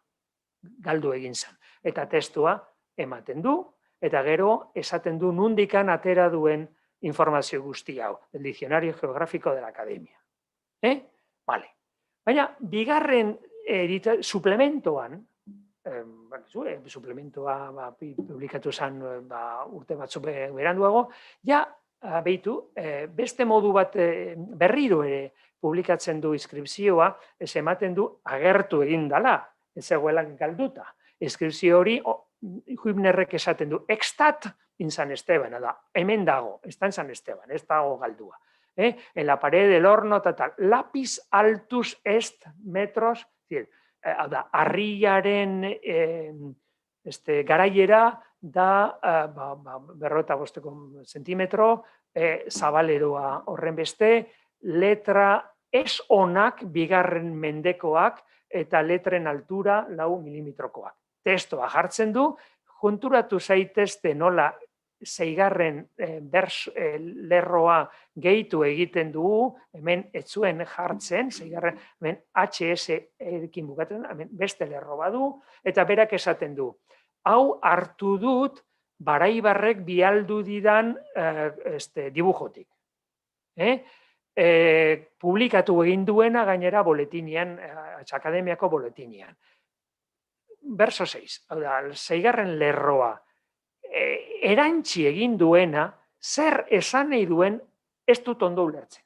galdu egin zen. Eta testua ematen du, eta gero esaten du nundikan atera duen informazio guzti hau, del Diccionario Geográfico de la Academia. Vale. Baina, bigarren suplementoan, suplementoa publikatu zen urte batzuk beranduago, ja, behitu, beste modu bat berriro ere publikatzen du inskripzioa, ez ematen du agertu egin dala, ez zegoela galduta. Inskripzio hori, Hübnerrek esaten du, extat in San Esteban, da, hemen dago, ez da en San Esteban, ez dago galdua. En la pared del horno, tal, lapis altus est metros, da, harriaren garaiera da 55 zentimetro, zabaleroa horren beste, letra ez onak bigarren mendekoak eta letren altura 4 milimetrokoak. Testoa jartzen du, junturatu zaitezte nola zeigarren lerroa gehitu egiten dugu, hemen etzuen jartzen, zeigarren, hemen HS erekin bukatzen, hemen beste lerro badu, eta berak esaten du. Hau hartu dut, Baraibarrek bialdu didan dibujotik. Publikatu egin duena gainera boletinian, akademiako boletinian. Verso 6, hau da, zeigarren lerroa, erantzi egin duena, zer esan nahi duen ez dut ondo ulertzen.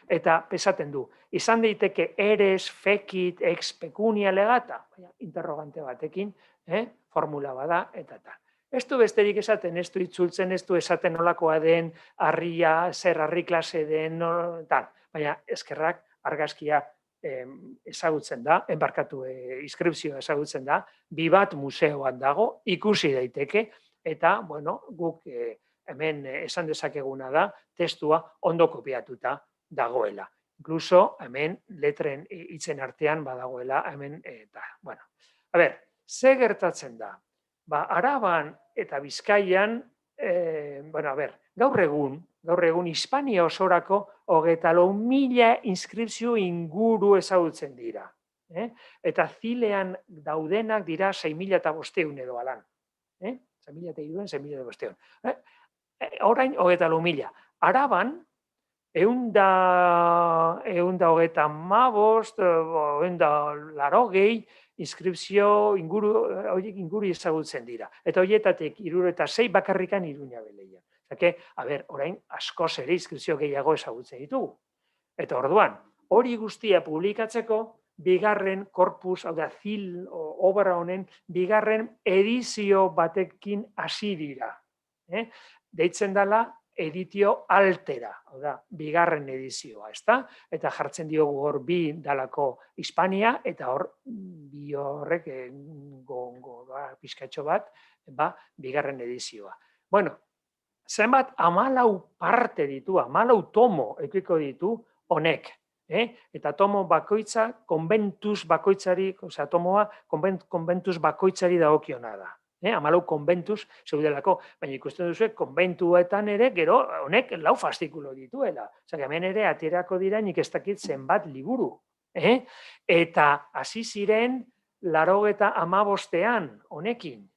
Eta pesaten du, izan daiteke eres, fekit, ex pecunia legata, interrogante batekin, formula bada, eta tal. Ez du besterik esaten, ez du itzultzen, ez du esaten nolakoa den, harria, zer harri klase den, tal. Baina eskerrak argazkia ezagutzen da, enbarkatu inskripzioa ezagutzen da, Bibat museoan dago, ikusi daiteke, eta, bueno, guk hemen esan dezakeguna da, testua ondo kopiatuta dagoela. Incluso hemen letren hitzen artean badagoela, hemen, eta, bueno. A ber, ze gertatzen da? Araban eta Bizkaian, bueno, a ber, gaur egun Hispania osorako 24.000 inskripzio inguru ezagutzen dira. Eta zilean daudenak dira 6.500 edo alan. 6.300, 6.500. Orain 24.000. Araban, 135, inskripzio inguru ezagutzen dira. Eta horietatik 76 bakarrikan Iruña Beleia. A ber, orain askoz ere inskripzio gehiago ezagutzen ditugu. Eta orduan, hori guztia publikatzeko, bigarren korpus, hau da, obra honen, bigarren edizio batekin hasi dira. Deitzen dela, editio altera, hau da, bigarren edizioa, ezta? Eta jartzen diogu hor bi dalako Hispania, eta hor bi horrek pizkatxo bat, bigarren edizioa. Bueno, zenbat 14 parte ditu, 14 tomo ekiko ditu honek. Eta tomo bakoitza, konbentuz bakoitzari, osea, tomoa konbentuz bakoitzari dagokiona da. 14 konbentuz zeudelako, baina ikusten duzu, konbentuetan ere, gero, honek 4 fastikulo dituela. Osea, hemen ere aterako dira nik ez dakit zenbat liburu. Eta hasi ziren 85ean honekin.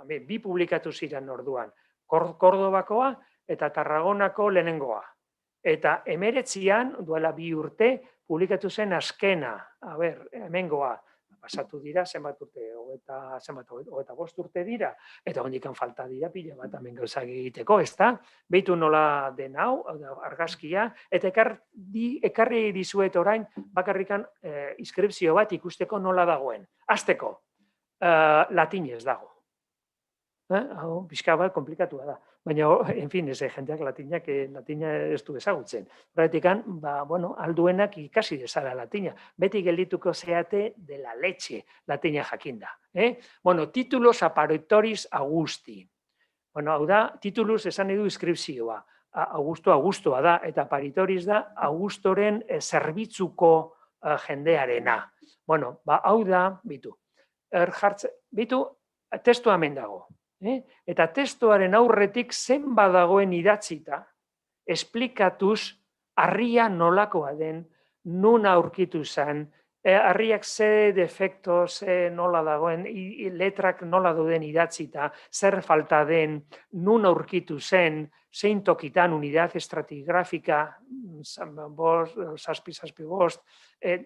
Bi publikatu ziren orduan. Kordobakoa eta Tarragonako lehenengoa. Eta 19an, duela 2 urte, publikatu zen azkena. A ber, hemengoa. Pasatu dira, zenbat urte, 25 urte dira, eta hondikan falta dira pila bat hemen gauzak egiteko, ezta? Beitu nola den hau, argazkia, eta ekarri dizuet orain bakarrikan inskripzio bat ikusteko nola dagoen. Hasteko, latinez dago. Hau, pixka bat komplikatua da. Baina, en fin, ez jendeak latina ez du ezagutzen. Horretikan, alduenak ikasi dezala latina. Beti geldituko zeate de la leche latina jakinda. Bueno, titulos aparitoris Augusti. Bueno, hau da, titulus esan edu inskripzioa. Augustoa da, eta aparitoris da Augustoren zerbitzuko jendearena. Bueno, hau da, bitu, testua hemen dago. Eta testuaren aurretik zenbat dagoen idatzita, esplikatuz harria nolakoa den, nun aurkitu zen, harriak ze defekto, ze nola dagoen, letrak nola dauden idatzita, zer falta den, nun aurkitu zen, zein tokitan, unidad estratigrafika, zazpi bost,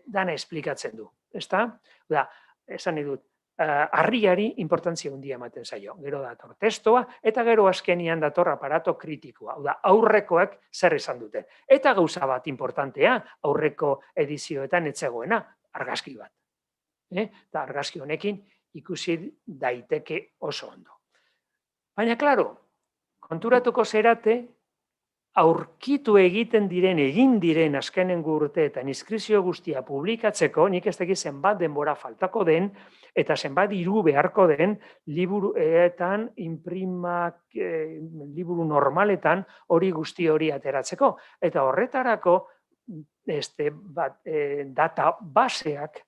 dana esplikatzen du. Ezta? Esan nahi dut, harriari importantzia handia ematen zaio. Gero dator testoa, eta gero azkenian dator aparato kritikoa. Hau da, aurrekoak zer esan duten. Eta gauza bat importantea, aurreko edizioetan etzegoena, argazki bat. Eta argazki honekin ikusi daiteke oso ondo. Baina, klaro, konturatuko zerate, aurkitu egin diren azkenengo urteetan inskripzio guztia publikatzeko, nik ez dakit zenbat denbora faltako den, eta zenbat diru beharko den liburuetan, liburu normaletan hori guzti hori ateratzeko. Eta horretarako data baseak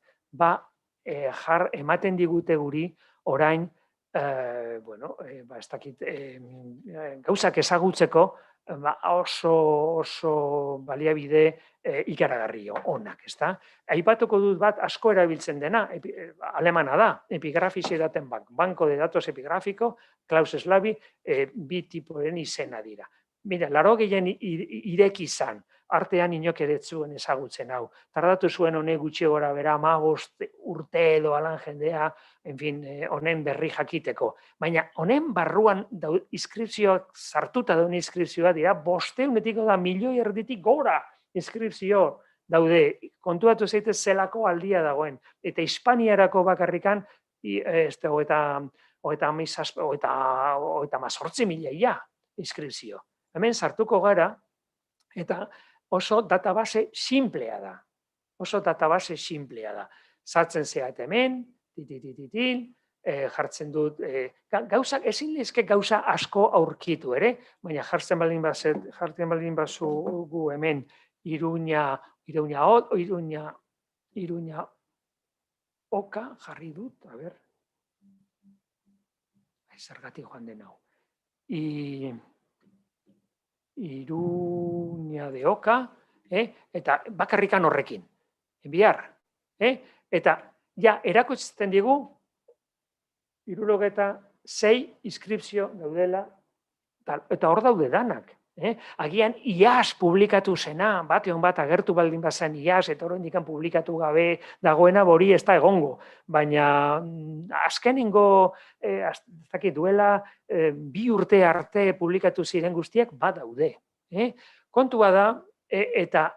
ematen digute guri orain gauzak ezagutzeko oso baliabide ikaragarri onak, ezta? Aipatuko dut bat asko erabiltzen dena, alemana da, epigrafiziedaten banko de datos epigrafiko, Klaus Slavi, bi tipoen izena dira. Mira, 80 ireki izan, artean inok ere zuen ezagutzen hau. Tardatu zuen honek gutxi gora bera 15 urte edo alan jendea, honen berri jakiteko. Baina honen barruan inskripzioak, sartuta dauden inskripzioa dira, 500-etik da 1.000.000 gora inskripzio daude. Kontuatu zaitez zelako aldia dagoen. Eta Hispaniarako bakarrikan, 38.000 inskripzio. Hemen sartuko gara, eta oso database simplea da. Sartzen zeat hemen, jartzen dut, gauzak, ezin lezke gauza asko aurkitu ere, baina jartzen baldin bazugu hemen Iruña oka jarri dut, a ber, zergatik joan den hau. Iruña de Oca, eta bakarrikan horrekin, enviar. Eta, erakusten digu, 76 inskripzio daudela, eta hor daude danak. Agian, IAS publikatu zena, batean bat agertu baldin bazen IAS, eta horren dikan publikatu gabe dagoena bori ez da egongo. Baina, azkenengo, duela, 2 urte arte publikatu ziren guztiak badaude. Kontua da, eta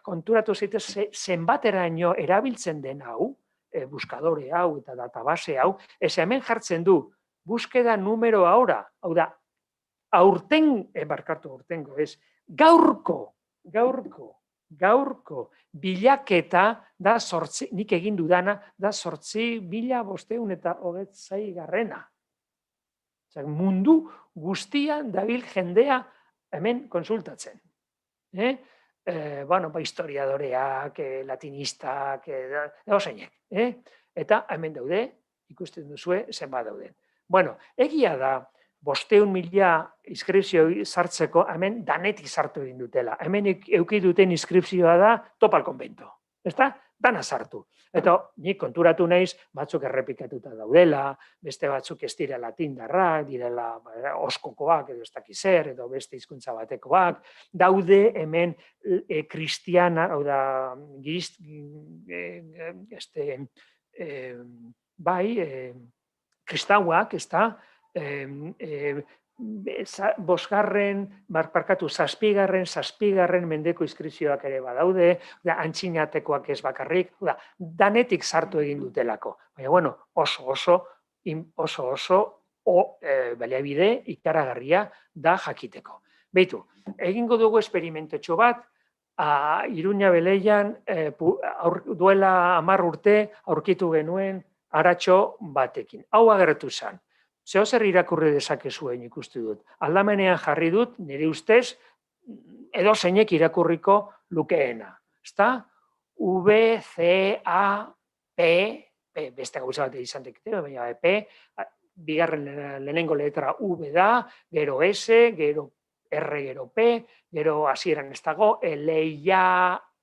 konturatu zaitez zenbateraino erabiltzen den hau, buskadore hau eta database hau, ez hemen jartzen du, buskeda numero ahora, hau da, gaurko bilaketa da nik egin dudana da 8.526. Mundu guztian dabil jendea hemen konsultatzen. Historiadoreak, latinistak, dozeinek. Eta hemen daude, ikusten duzue, zenbat dauden. Egia da, 500.000 inskripzio sartzeko, hemen danetik sartu egin dutela. Hemen euki duten inskripzioa da topal konbento. Ezta? Dana sartu. Eta nik konturatu naiz, batzuk errepikatuta daudela, beste batzuk ez dira latindarrak, direla oskokoak edo ez dakiz zer, edo beste hizkuntza batekoak. Daude hemen kristiana, hau da, kristauak, ez da, zazpigarren mendeko inskripzioak ere badaude, antxinatekoak ez bakarrik, danetik sartu egin dutelako. Baina, oso baliabide ikaragarria da jakiteko. Beitu, egingo dugu esperimentotxo bat, Iruña Beleian duela 10 urte aurkitu genuen aratxo batekin. Hau agertu zen. Zeozer irakurri dezakezuen ikustu dut. Aldamenean jarri dut, nire ustez, edo zeinek irakurriko lukeena. Ezta? V, C, A, P, beste gauza bat izan dekite, baina P, bigarren lehenengo letra V da, gero S, gero R, gero P, gero hasieran ez dago, L,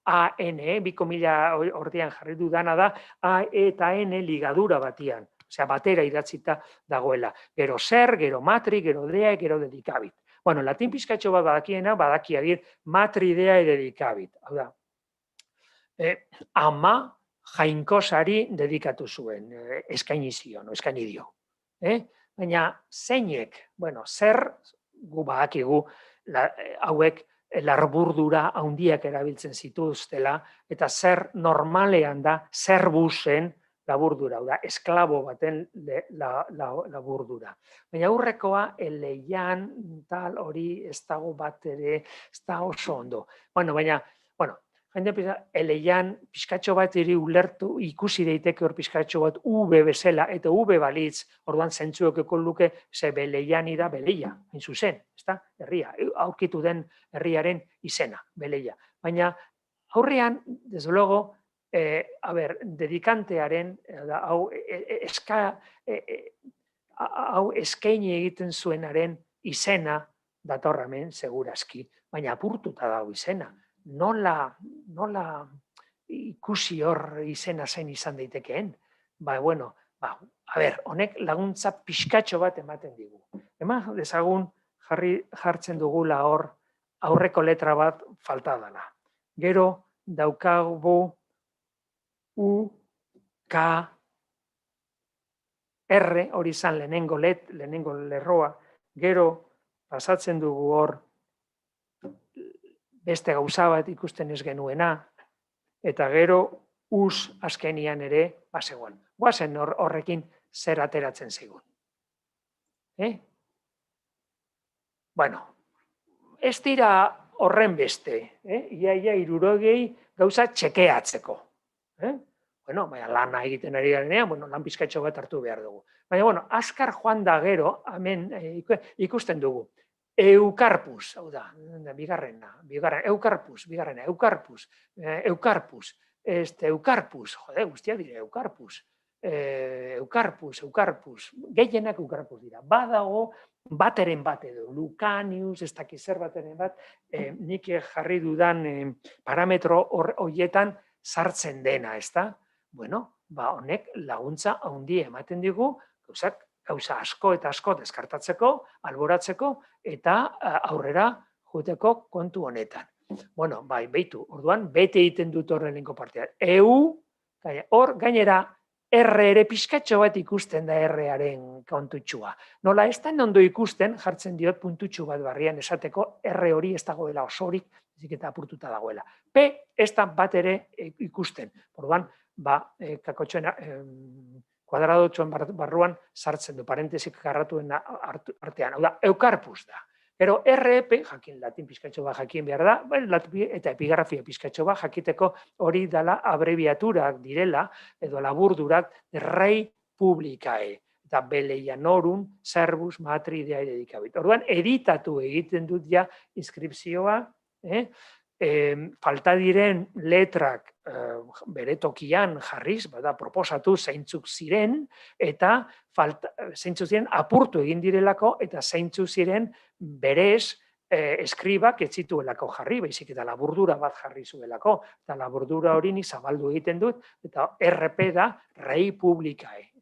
A, N, biko mila ordean jarri dudana da, A, E eta N ligadura batian, osea, batera idatzita dagoela. Gero zer, gero matri, gero dea, gero dedikabit. Bueno, latin pizkatxo bat badakiena, badakiagir matri, dea, dedikabit. Hau da, ama jainkosari dedikatu zuen, eskaini zion, eskaini dio. Baina zeinek, bueno, zer gu badakigu hauek larburdura handiak erabiltzen zituztela, eta zer normalean da, zer busen laburdura, da, esklabo baten laburdura. Baina aurrekoa, eleian, tal, hori ez dago bat ere, ez da oso ondo. Baina, eleian pizkatxo bat ere ulertu, ikusi daiteke hor pizkatxo bat V bezala, eta V balitz, orduan zentzuekeko luke, ze beleiani da beleia, hain zuzen, ezta? Herria, aurkitu den herriaren izena, beleia. Baina, aurrean, desde luego, dedikantearen, hau eskaini egiten zuenaren izena datorramen, segurazki, baina apurtuta dago izena. Nola ikusi hor izena zen izan daitekeen? Honek laguntza pixkatxo bat ematen digu. Eman dezagun jartzen dugula hor aurreko letra bat falta dela. Gero daukagu U, K, R, hori izan lehenengo lerroa, gero pasatzen dugu hor beste gauza bat ikusten ez genuena, eta gero us azkenian ere bazegoen. Guazen horrekin zer ateratzen zigun. Bueno, ez dira horren beste, iaia 60 gauza txekeatzeko. Baina lana egiten ari garenean, lan pizkatxo bat hartu behar dugu. Baina, azkar joan da gero, hemen ikusten dugu. Eukarpus, hau da, bigarrena, eukarpus, guztiak dira eukarpus, gehienak eukarpus dira. Badago bateren bat edo, Lucanius, ez dakiz zer bateren bat, nik jarri dudan parametro horietan sartzen dena, ez da? Bueno, honek laguntza handi ematen digu, gauza asko eta asko deskartatzeko, alboratzeko, eta aurrera joateko kontu honetan. Bueno, behitu, orduan, bete egiten dut horrenengo partea. Hor, gainera, R ere pizkatxo bat ikusten da R-aren kontutxua. Nola, ez da ondo ikusten, jartzen diot puntutxu bat barrian esateko, R hori ez dagoela osorik, ezik eta apurtuta dagoela. P, ez da bat ere ikusten. Orduan, kakotxoen kuadradotxoen barruan sartzen du, parentesik garratuen artean. Hau da, eukarpus da. Gero RP, jakin latin pizkatxo bat jakin behar da, eta epigrafia pizkatxo bat jakiteko hori dela abreviaturak direla, edo laburdurak rei publicae, eta beleianorum servus matri idea dedikabit. Orduan, editatu egiten dut ja inskripzioa, falta diren letrak bere tokian jarriz, proposatu zeintzuk ziren, eta zeintzuk ziren apurtu egin direlako, eta zeintzuk ziren berez eskribak ez zituelako jarri, baizik eta laburdura bat jarri zuelako, eta laburdura hori ni zabaldu egiten dut, eta RP da rei publicae,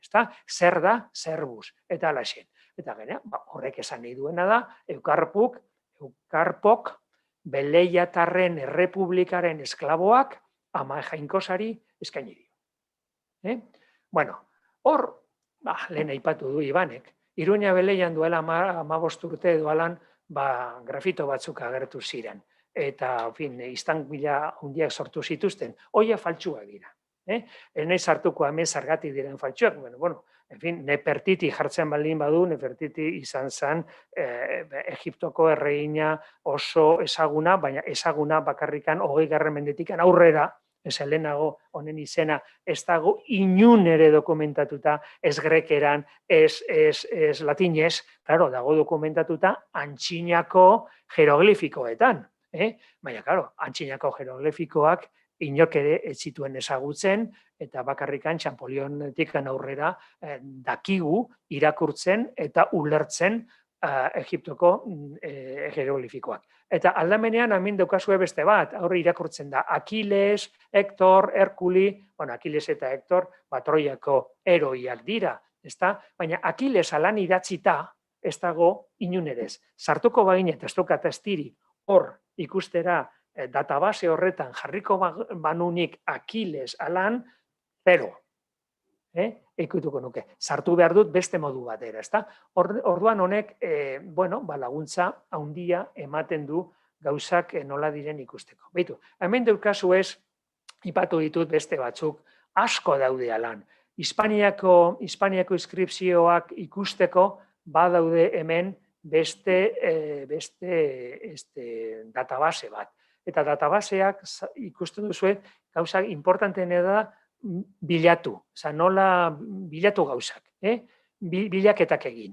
zer da, zerbus, eta alaxen. Eta horrek esan nahi duena da, eukarpok, beleiatarren errepublikaren esklaboak ama jainkosari eskaini dio. Bueno, hor, lehen aipatu du Ibanek, Iruña beleian duela 15 urte edoalan grafito batzuk agertu ziren. Eta, iztanbila handiak sortu zituzten, hoia faltsuak dira. Enaiz hartuko hemen zergatik diren faltsuak, Nefertiti jartzen baldin badu, Nefertiti izan zen Egiptoko erregina oso ezaguna, baina ezaguna bakarrikan 20. mendetikan aurrera, ez helenago honen izena, ez dago inun ere dokumentatuta, ez grekeran, ez latinez, claro, dago dokumentatuta antzinako jeroglifikoetan. Baina, claro, antzinako jeroglifikoak inork ere ez zituen ezagutzen, eta bakarrikan Txampolionetik aurrera dakigu irakurtzen eta ulertzen Egiptoko hieroglifikoak. Eta aldamenean hemen daukazue beste bat, aurre irakurtzen da Akiles, Hektor, Herkuli, Akiles eta Hektor, Troiako heroiak dira, ezta? Baina Akiles alan idatzita ez dago inunerez. Sartuko bagine eta ez daukat astiri hor ikustera database horretan jarriko banunik Akiles alan, zero. Ikutuko nuke. Sartu behar dut beste modu batera, ezta? Orduan honek, laguntza handia ematen du gauzak nola diren ikusteko. Beitu, hemen daukazu ez, ipatu ditut beste batzuk, asko daude alan. Hispaniako inskripzioak ikusteko badaude hemen beste database bat. Eta databaseak ikusten duzue, gauzak importanteena da bilatu, nola bilatu gauzak, bilaketak egin,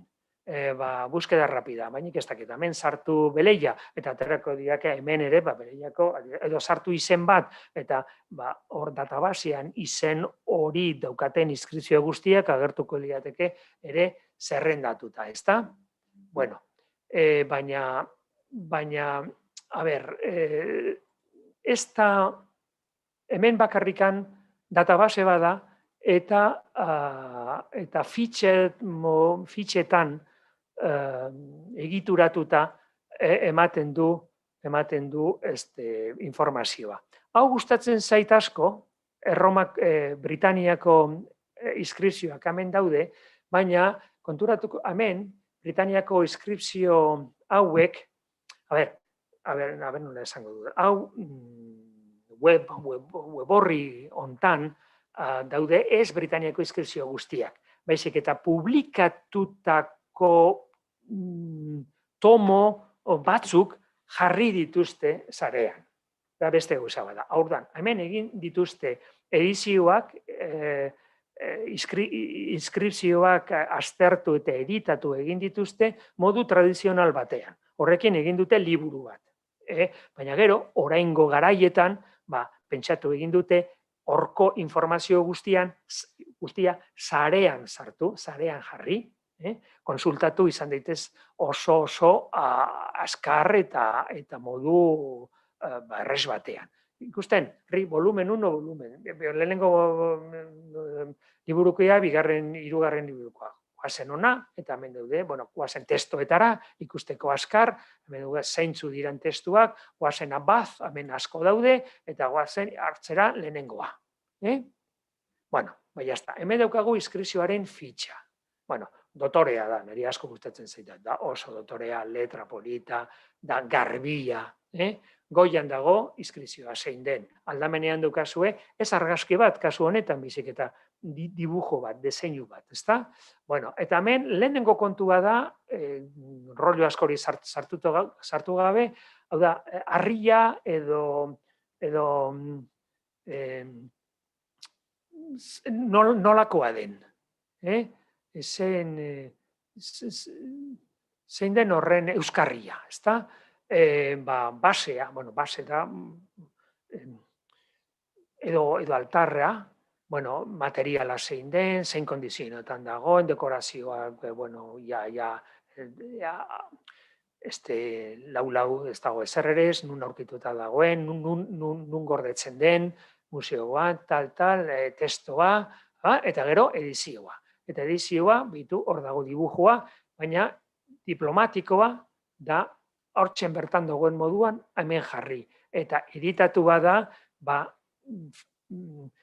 búsqueda rapida, baina ez dakit, hemen sartu Beleia, eta aterako diake hemen ere, Beleiako, edo sartu izen bat, eta hor databasean izen hori daukaten inskripzio guztiak agertuko lirateke ere zerrendatuta, ezta? Bueno, baina, a ber, ez da hemen bakarrikan database bada eta fitxetan egituratuta ematen du informazioa. Hau gustatzen zait asko, Britaniako inskripzioak hemen daude, baina konturatuko hemen Britaniako inskripzio hauek, nola esango dut, hau web horri hontan daude ez Britaniako inskripzio guztiak. Baizik eta publikatutako tomo batzuk jarri dituzte sarean. Da beste gauza bada. Aurdan, hemen egin dituzte edizioak, inskripzioak aztertu eta editatu egin dituzte modu tradizional batean. Horrekin egin dute liburu bat. Baina gero, oraingo garaietan, pentsatu egin dute, horko informazio guztia sarean sartu, sarean jarri, konsultatu izan daitez oso azkar eta modu errez batean. Ikusten, volumen 1, volumen. Lehenengo liburukoa, hirugarren liburukoa. Guazen ona, eta hemen daude, guazen testoetara, ikusteko azkar, hemen daude zeintzu diran testuak, guazen abaz, hemen asko daude, eta guazen hartzera lehenengoa. Jazta, hemen daukagu inskripzioaren fitxa. Dotorea da, niri asko gustatzen zaitu, da oso dotorea, letra polita, da garbia, goian dago inskripzioa zein den. Aldamenean daukazue, ez argazki bat, kasu honetan bizik eta dibujo bat, diseinu bat, ezta? Eta hemen lehenengo kontua da, rollo askori sartu gabe, hau da, harria edo nolakoa den. Zein den horren euskarria, ezta? Basea, base da, edo altarra, materiala zein den, zein kondizionetan dagoen, dekorazioak, lau ez dago ezer ere ez, nun aurkituta dagoen, nun gordetzen den, museoa, testoa, eta gero edizioa. Eta edizioa, hor dago dibujoa, baina diplomatikoa da hortzen bertan dagoen moduan hemen jarri. Eta editatu bada,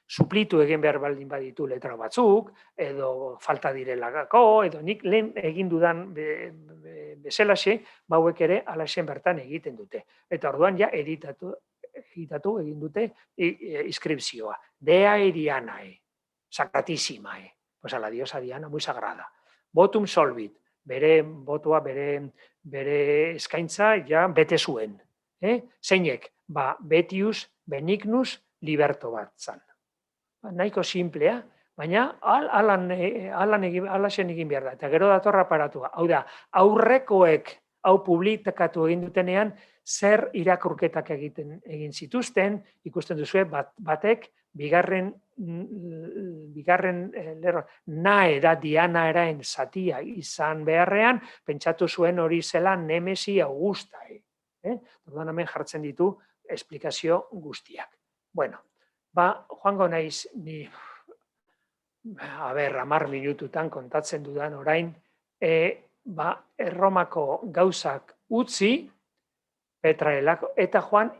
suplitu egin behar baldin baditu letra batzuk, edo falta direlako, edo nik lehen egin dudan bezalaxe, bauek ere alaxen bertan egiten dute. Eta orduan ja editatu egin dute inskripzioa. Dea Irianae, sacratissima, pues a la diosa Diana, muy sagrada. Votum solvit, bere botua, bere eskaintza, ja bete zuen. Zeinek, Betius Benignus Liberto bat zan. Nahiko simplea, baina alaxen egin behar da. Eta gero datorra aparatua. Hau da, aurrekoek hau publikatu egin dutenean, zer irakurketak egin zituzten, ikusten duzue batek, bigarren lerro, nae da Diana eraen zatia izan beharrean, pentsatu zuen hori zela Nemesi Augustae. Orduan hemen jartzen ditu esplikazio guztiak. Bueno, joango naiz ni, 10 minututan kontatzen dudan orain, Erromako gauzak utzi, Petraelako, eta joan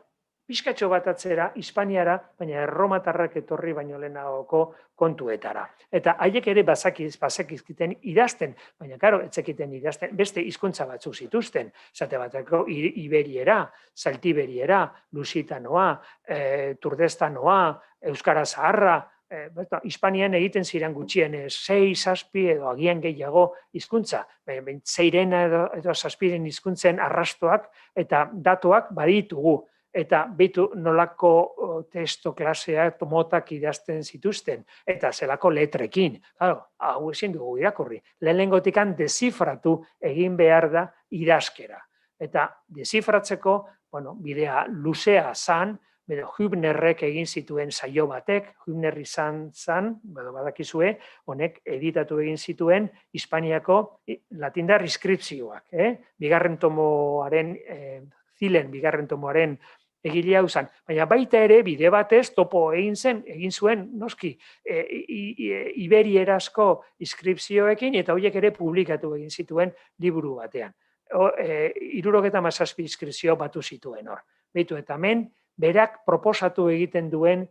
pixkatxo bat atzera, Hispaniara, baina erromatarrak etorri baino lehenagoko kontuetara. Eta haiek ere bazekizkiten idazten, baina karo, etzekiten idazten, beste hizkuntza batzuk zituzten, zate bateko iberiera, saltiberiera, lusitanoa, turdestanoa, euskara zaharra, Hispanian egiten ziren gutxien 6, 7 edo agian gehiago hizkuntza, baina 6 edo 7 hizkuntzen arrastoak eta datuak baditugu. Eta bitu nolako testo klaseak motak idazten zituzten, eta zelako letrekin. Hau ezin dugu irakurri. Lehenengotikan dezifratu egin behar da idazkera. Eta dezifratzeko, bidea luzea zan, Hübnerrek egin zituen saio batek, Hübner izan zan, badakizue, honek editatu egin zituen Hispaniako latindar inskripzioak. Bigarren tomoaren, Zilen bigarren tomoaren egilea uzan. Baina baita ere, bide batez, topo egin zuen, noski, iberierazko inskripzioekin, eta horiek ere publikatu egin zituen liburu batean. 77 inskripzio batu zituen hor. Beitu eta hemen, berak proposatu egiten duen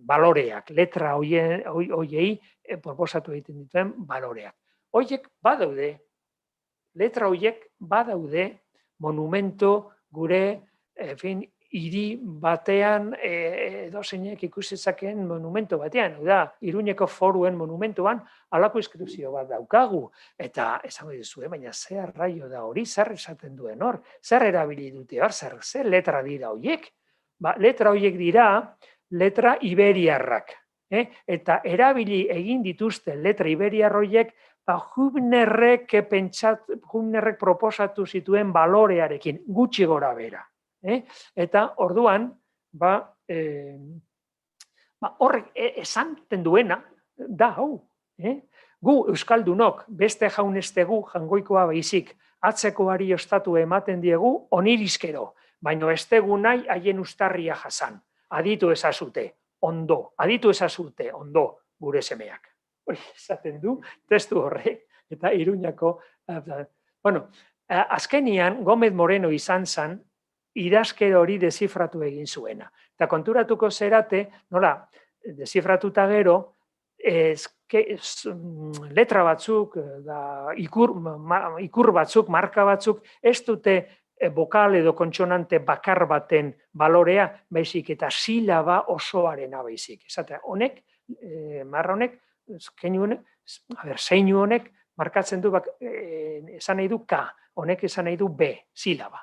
baloreak, letra hoiei proposatu egiten dituen baloreak. Hoiek badaude, letra horiek badaude monumento gure hiri batean edo zeinek ikusitzakeen monumento batean. Da, Iruñeko Foruen monumentuan halako inskripzio bat daukagu. Eta esango dizue, baina zer arraio da hori, zer esaten duen hor, zer erabili dute hor, zer letra dira horiek? Letra horiek dira letra iberiarrak. Eta erabili egin dituzten letra iberiar horiek Hübnerrek proposatu zituen balorearekin, gutxi gora bera. Eta orduan, horrek esanten duena, da hau. Gu Euskaldunok, beste jaunestegu jangoikoa baizik, atzekoari ostatu ematen diegu onirizkero, baina ez tegu nahi haien ustarria jasan. Aditu ezazute, ondo, gure semeak. Esaten du, testu horrek, eta Iruñako. Azkenian, Gómez Moreno izan zen, idazkero hori dezifratu egin zuena. Eta konturatuko zerate, nola, dezifratuta gero, letra batzuk, ikur batzuk, marka batzuk, ez dute bokal edo kontsonante bakar baten balorea, baizik, eta silaba osoarena baizik. Esatea, honek, marronek, zeinu honek markatzen du, esan nahi du K, honek esan nahi du B, silaba.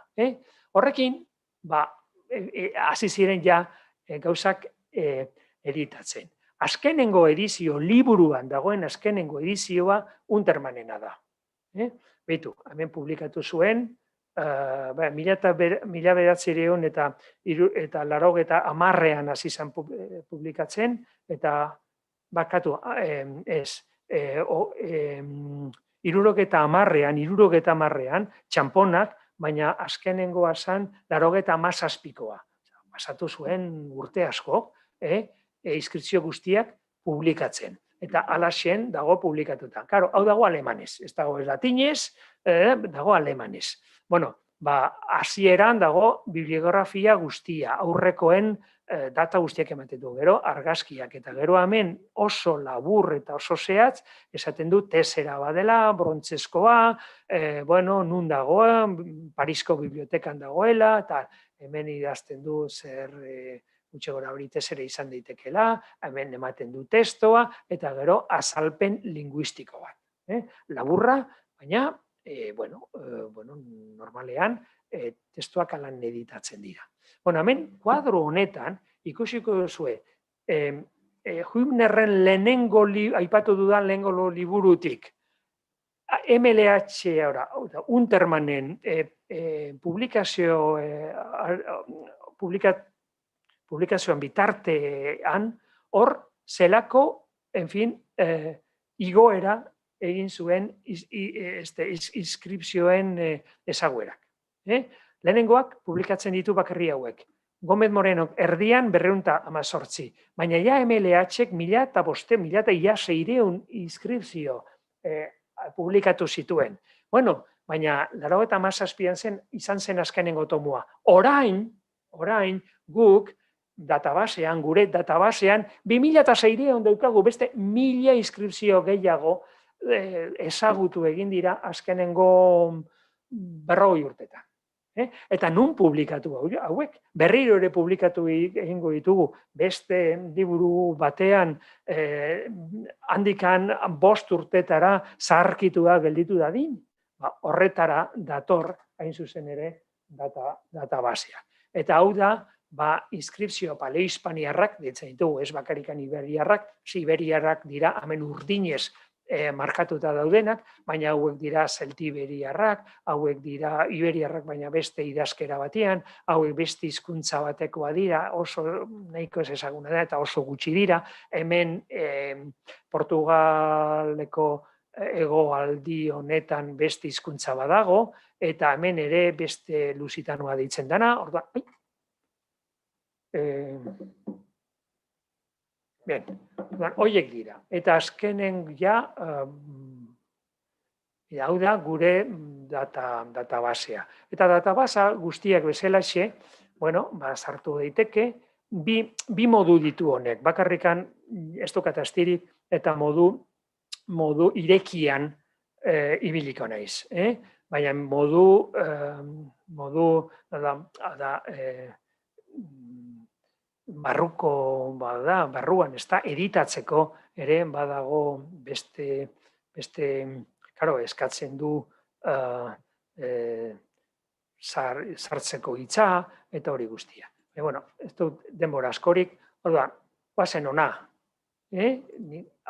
Horrekin, hasi ziren ja gauzak editatzen. Azkenengo edizio, liburuan dagoen azkenengo edizioa Untermannena da. Beitu, hemen publikatu zuen, 1900 eta 1980 hasi zen publikatzen, eta bakatu, ez, 1970an, txamponak, baina azkenengoa zen 1987koa. Pasatu zuen urte asko, inskripzio guztiak publikatzen. Eta alaxen dago publikatuta. Karo, hau dago alemanez, ez dago latinez, dago alemanez. Hasieran dago bibliografia guztia, aurrekoen data guztiak ematen du, gero argazkiak, eta gero hemen oso labur eta oso zehatz, esaten du tesera badela, brontzezkoa, nun dagoen, Parisko bibliotekan dagoela, eta hemen idazten du zer gutxe gora hori tesera izan daitekela, hemen ematen du testoa, eta gero azalpen linguistiko bat. Laburra, baina, normalean, testuak alan editatzen dira. Hemen, kuadro honetan, ikusiko duzue, Hübnerren aipatu dudan lehenengo liburutik, MLH, Untermannen publikazioan bitartean, hor, zelako, en fin, igoera egin zuen inskripzioen ezaguerak. Lehenengoak publikatzen ditu bakarri hauek. Gómez Morenok erdian 218, baina ja MLH-ek 1.600 inskripzio publikatu zituen. Bueno, baina 97an izan zen azkenengo tomua. Orain guk gure databasean 2.600 daukagu beste 1.000 inskripzio gehiago ezagutu egin dira azkenengo 40 urtetan. Eta nun publikatu hauek? Berriro ere publikatu egingo ditugu beste liburu batean handikan 5 urtetara zaharkitua gelditu dadin. Horretara dator hain zuzen ere databasea. Eta hau da, inskripzio paleohispaniarrak, ditzen ditugu, ez bakarikan iberiarrak dira, hemen urdinez markatuta daudenak, baina hauek dira zeltiberiarrak, hauek dira iberiarrak, baina beste idazkera batean, hauek beste hizkuntza batekoa dira, oso nahiko ez ezaguna da, eta oso gutxi dira. Hemen Portugaleko hegoaldi honetan beste hizkuntza badago, eta hemen ere beste lusitanoa deitzen dana, orduan, horiek dira. Eta azkenen hau da gure databasea. Eta databasa guztiak bezalaxe, sartu daiteke, bi modu ditu honek. Bakarrikan ez dukat astirik eta modu irekian ibiliko naiz. Baina modu barruan, ez da, editatzeko ere badago beste, eskatzen du sartzeko hitza eta hori guztia. Ez dut denbora askorik, guazen ona,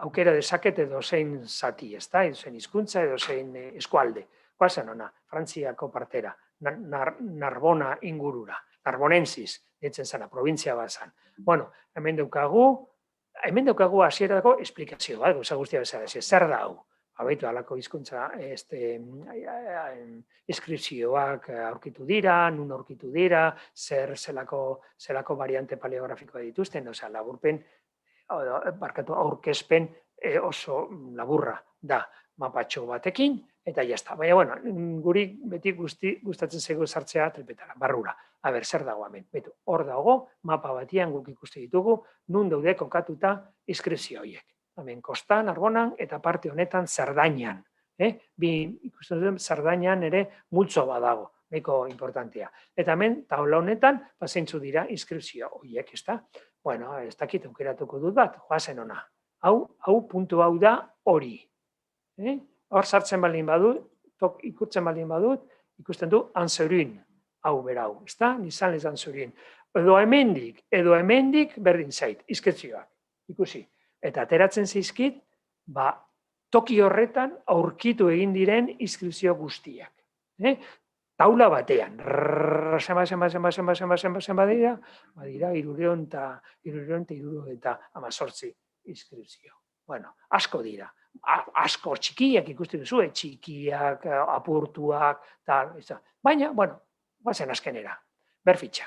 aukera dezaket edo zein zati, ez da, edo zein hizkuntza, edo zein eskualde, guazen ona, Frantziako partera, Narbona ingurura, Narbonensis, ditzen zana, provintzia bat zan. Hemen daukagu hasierako esplikazio bat, gauza guztia bezala, zer da hau? Abaitu alako hizkuntza inskripzioak aurkitu dira, nun aurkitu dira, zelako variante paleografikoa dituzten, laburpen, aurkezpen oso laburra da mapatxo batekin, eta jazta. Baina, guri beti gustatzen zaigu sartzea tripetara, barrura. Zer dago hemen? Hor dago, mapa batian guk ikuste ditugu, nun daude kokatuta inskripzio horiek. Hemen Kostan, Narbonan, eta parte honetan Zerdainan. Ikusten duen Zerdainan ere multzo badago, nahiko importantea. Eta hemen, taula honetan, zeintzu dira inskripzio horiek, ez da? Ez dakit aukeratuko dut bat, joazen ona. Hau puntu hau da hori. Hor sartzen baldin badut, ikutzen baldin badut, ikusten du Anzeurin, hau berau, ez da? Nizan ez Anzeurin. Edo hemendik berdin zait, inskripzioak, ikusi. Eta ateratzen zaizkit, toki horretan aurkitu egin diren inskripzio guztiak. Taula batean, zenba dira? Badira, 318 inskripzio. Asko dira. Asko txikiak ikusten duzu, txikiak, apurtuak, baina, guazen azkenera, berfitxa.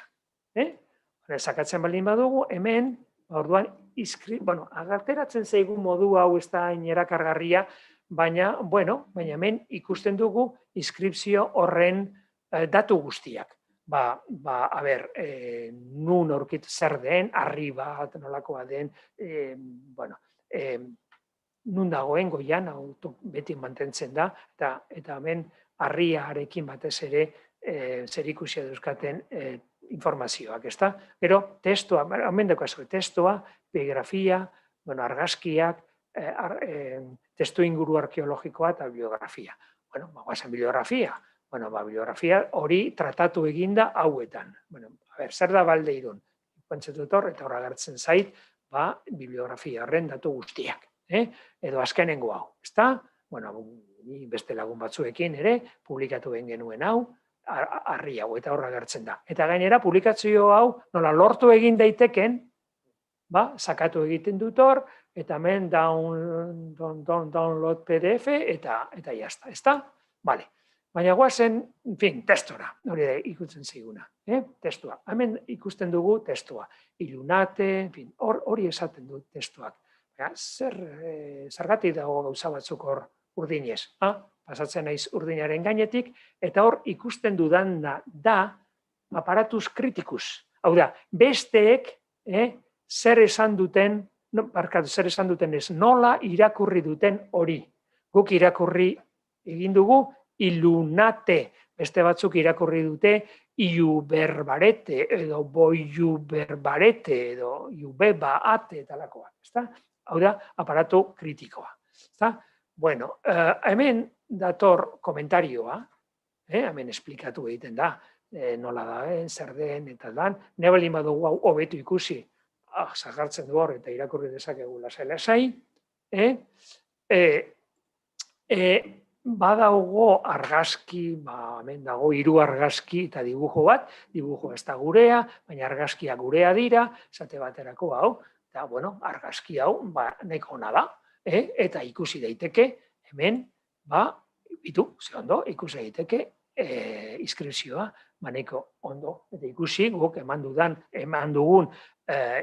Zakatzen baldin badugu, hemen, orduan, agarteratzen zaigu modu hau ez da erakargarria, baina hemen ikusten dugu inskripzio horren datu guztiak. Nun aurkitu zer den, arri bat, nolakoa den, nun dagoen goian, beti mantentzen da, eta hemen harriarekin batez ere zerikusia dauzkaten informazioak, ez da? Gero, testua, hemen daukazue, testua, biografia, argazkiak, testu inguru arkeologikoa eta bibliografia. Guazen bibliografia. Bibliografia hori tratatu eginda hauetan. Zer da Baldeirun? Pentsetutor, eta horra gertzen zait, bibliografia horren datu guztiak. Edo azkenengo hau, ez da? ni beste lagun batzuekin ere, publikatu egin genuen hau, harri hau, eta horra gertzen da. Eta gainera, publikazio hau, nola lortu egin daiteken, sakatu egiten dut hor, eta hemen download PDF, eta jazta, ez da? Bale. Baina guazen, testora, hori da ikusten zeiguna, testua. Hemen ikusten dugu testua. Ilunate, hori esaten du testuak. Zergatik dago gauza batzuk hor urdinez. Pasatzen naiz urdinaren gainetik, eta hor ikusten dudan da aparatus kritikus. Hau da, besteek zer esan duten ez, nola irakurri duten hori. Guk irakurri egin dugu ilunate, beste batzuk irakurri dute iuberbarete, edo boiuberbarete, edo iubebaate etalakoa. Hau da, aparatu kritikoa. Bueno, hemen dator komentarioa, hemen esplikatu egiten da, nola da, zer den, eta dan, nebelin badugu hau hobetu ikusi, zagartzen du hor, eta irakurri dezakegu lasai, badaugo argazki, hemen dago 3 argazki eta dibujo bat, dibujo ez da gurea, baina argazkia gurea dira, esate baterako hau, eta, bueno, argazki hau, nahiko ona da, eta ikusi daiteke, hemen, ze ondo, ikusi daiteke, inskripzioa, nahiko ondo, eta ikusi, guk eman dugun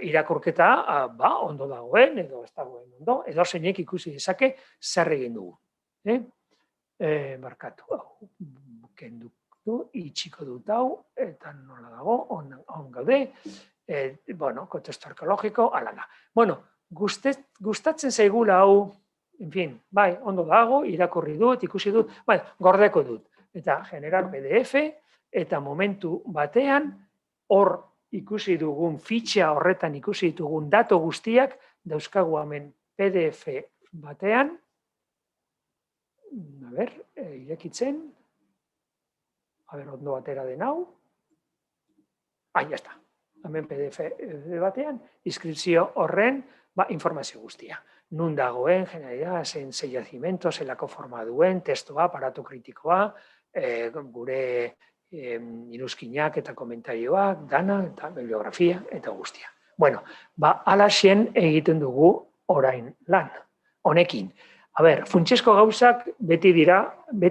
irakurketa, ondo dagoen, edo ez dagoen ondo, edo zeinek ikusi dezake, zer egin dugu. Markatu hau, kenduko, itxiko dut hau, eta nola dago, on gaude, kontestu arkeologiko, alana. Bueno, gustatzen zaigula hau, bai, ondo dago, irakurri dut, ikusi dut, gordeko dut. Eta general PDF, eta momentu batean, hor ikusi dugun, fitxa horretan ikusi ditugun dato guztiak, dauzkagu hemen PDF batean, irekitzen, ondo batera den hau, jazta, hemen PDF batean, inskripzio horren, informazio guztia. Nun dagoen, generalidad, zein yacimiento, zelako forma duen, testua, aparatu kritikoa, gure iruzkinak eta komentarioak, dana, eta bibliografia, eta guztia. Bueno, alaxen egiten dugu orain lan, honekin. Funtsezko gauzak beti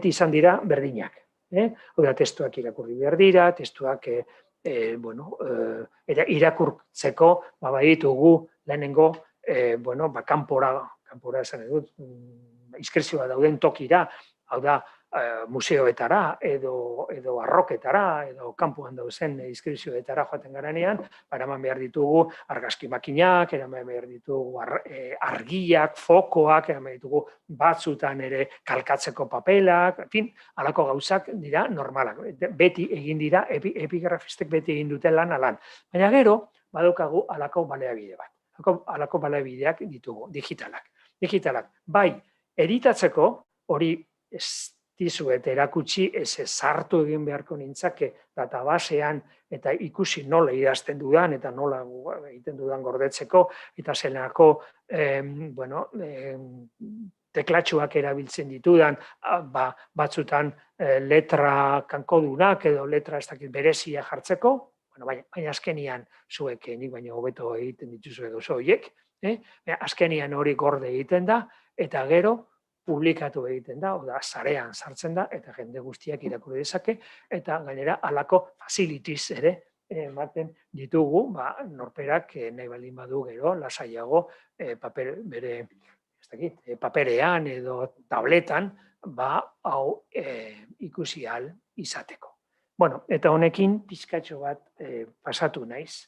izan dira berdinak. Oda, testuak irakurri behar dira, testuak irakurtzeko baditugu lehenengo kanpora esan edut, inskripzioa dauden tokira, hau da, museoetara, edo arroketara, edo kanpoan dauzen inskripzioetara joaten garanean, eraman behar ditugu argazki makinak, eraman behar ditugu argiak, fokoak, eraman behar ditugu batzutan ere kalkatzeko papelak, halako gauzak dira normalak. Beti egin dira, epigrafistek beti egin dute lan alan. Baina gero, badaukagu halako baliabide bat. Halako baliabideak ditugu, digitalak. Digitalak, bai, editatzeko, hori dizuet erakutsi, sartu egin beharko nintzake databasean eta ikusi nola idazten dudan eta nola egiten dudan gordetzeko eta zelako teklatxoak erabiltzen ditudan, batzutan letra kankodunak edo letra ez dakit berezia jartzeko, baina azkenian zuek nik baina hobeto egiten dituzue gauza horiek, azkenian hori gorde egiten da eta gero publikatu egiten da, oda, sarean sartzen da, eta jende guztiak irakurri dezake, eta gainera halako facilities ere ematen ditugu, norperak nahi baldin badu gero, lasaiago, bere paperean edo tabletan, hau ikusi ahal izateko. Bueno, eta honekin pizkatxo bat pasatu naiz,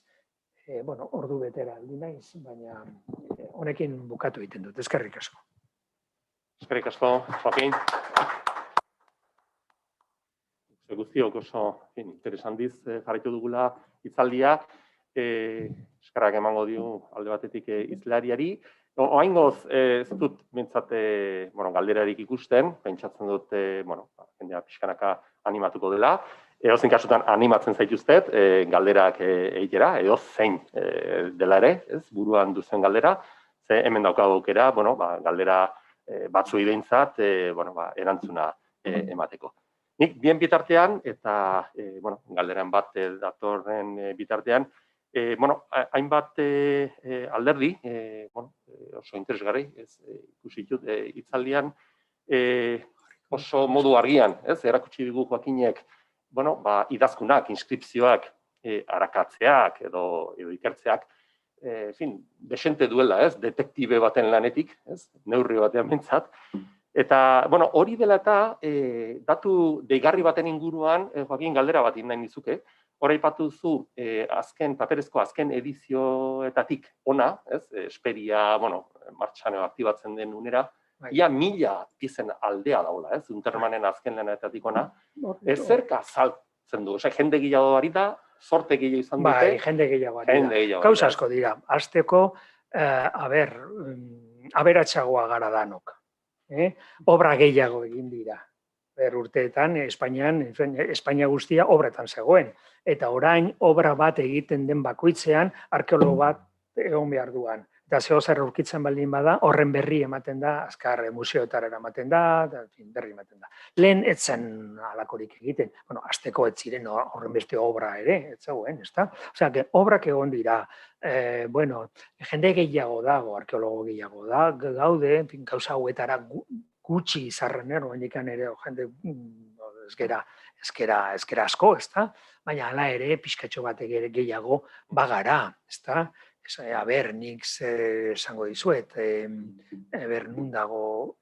ordu betera aldi naiz, baina honekin bukatu egiten dut, eskerrik asko. Eskerrik asko, Joaquin. Guztiok oso interesantiz jarraitu dugula hitzaldia. Eskerrak emango dio alde batetik hizlariari. Oraingoz ez dut behintzat galderarik ikusten, pentsatzen dut jendea pixkanaka animatuko dela. Edozein kasutan animatzen zaituztet galderak egitera, edo zein dela ere, buruan duzen galdera. Hemen daukagu aukera, galdera batzuei behintzat erantzuna emateko. Nik bien bitartean, eta galderan bat datorren bitartean, hainbat alderdi, oso interesgarri, ikusi ditut, hitzaldian, oso modu argian, erakutsi digu Joakinek, idazkunak, inskripzioak, arakatzeak edo ikertzeak, desente duela, detektibe baten lanetik, neurri batean behintzat. Eta, hori dela eta datu deigarri baten inguruan, Joakin, galdera bat nahi nizuke, hor aipatu zu paperezko azken edizioetatik ona, Esperia, martxan aktibatzen den unera, ia 1000 piezen aldea daula, Untermanen azken lanetatik ona. Zerka saltzen du, jende gehiago bari da, sorte gehiago izan dute? Bai, jende gehiago bari da. Gauza asko dira. Azteko, aberatsagoa gara danok. Obra gehiago egin dira. Urteetan, Espainia guztia obretan zegoen. Eta orain, obra bat egiten den bakoitzean, arkeologo bat egon behar duan. Eta zeo zer aurkitzen baldin bada, horren berri ematen da, azkar museoetara ematen da, berri ematen da. Lehen etzen alakorik egiten. Azteko ez ziren horren beste obra ere, ez zegoen, ezta? Osea, obrak egon dira, jende gehiago dago, arkeologo gehiago da, gaude, gauza hauetara gutxi izarren erroenikan ere, jende ezkera asko, ezta? Baina hala ere, pixkatxo bat gehiago bagara, ezta? Nik esango dizuet, nun dago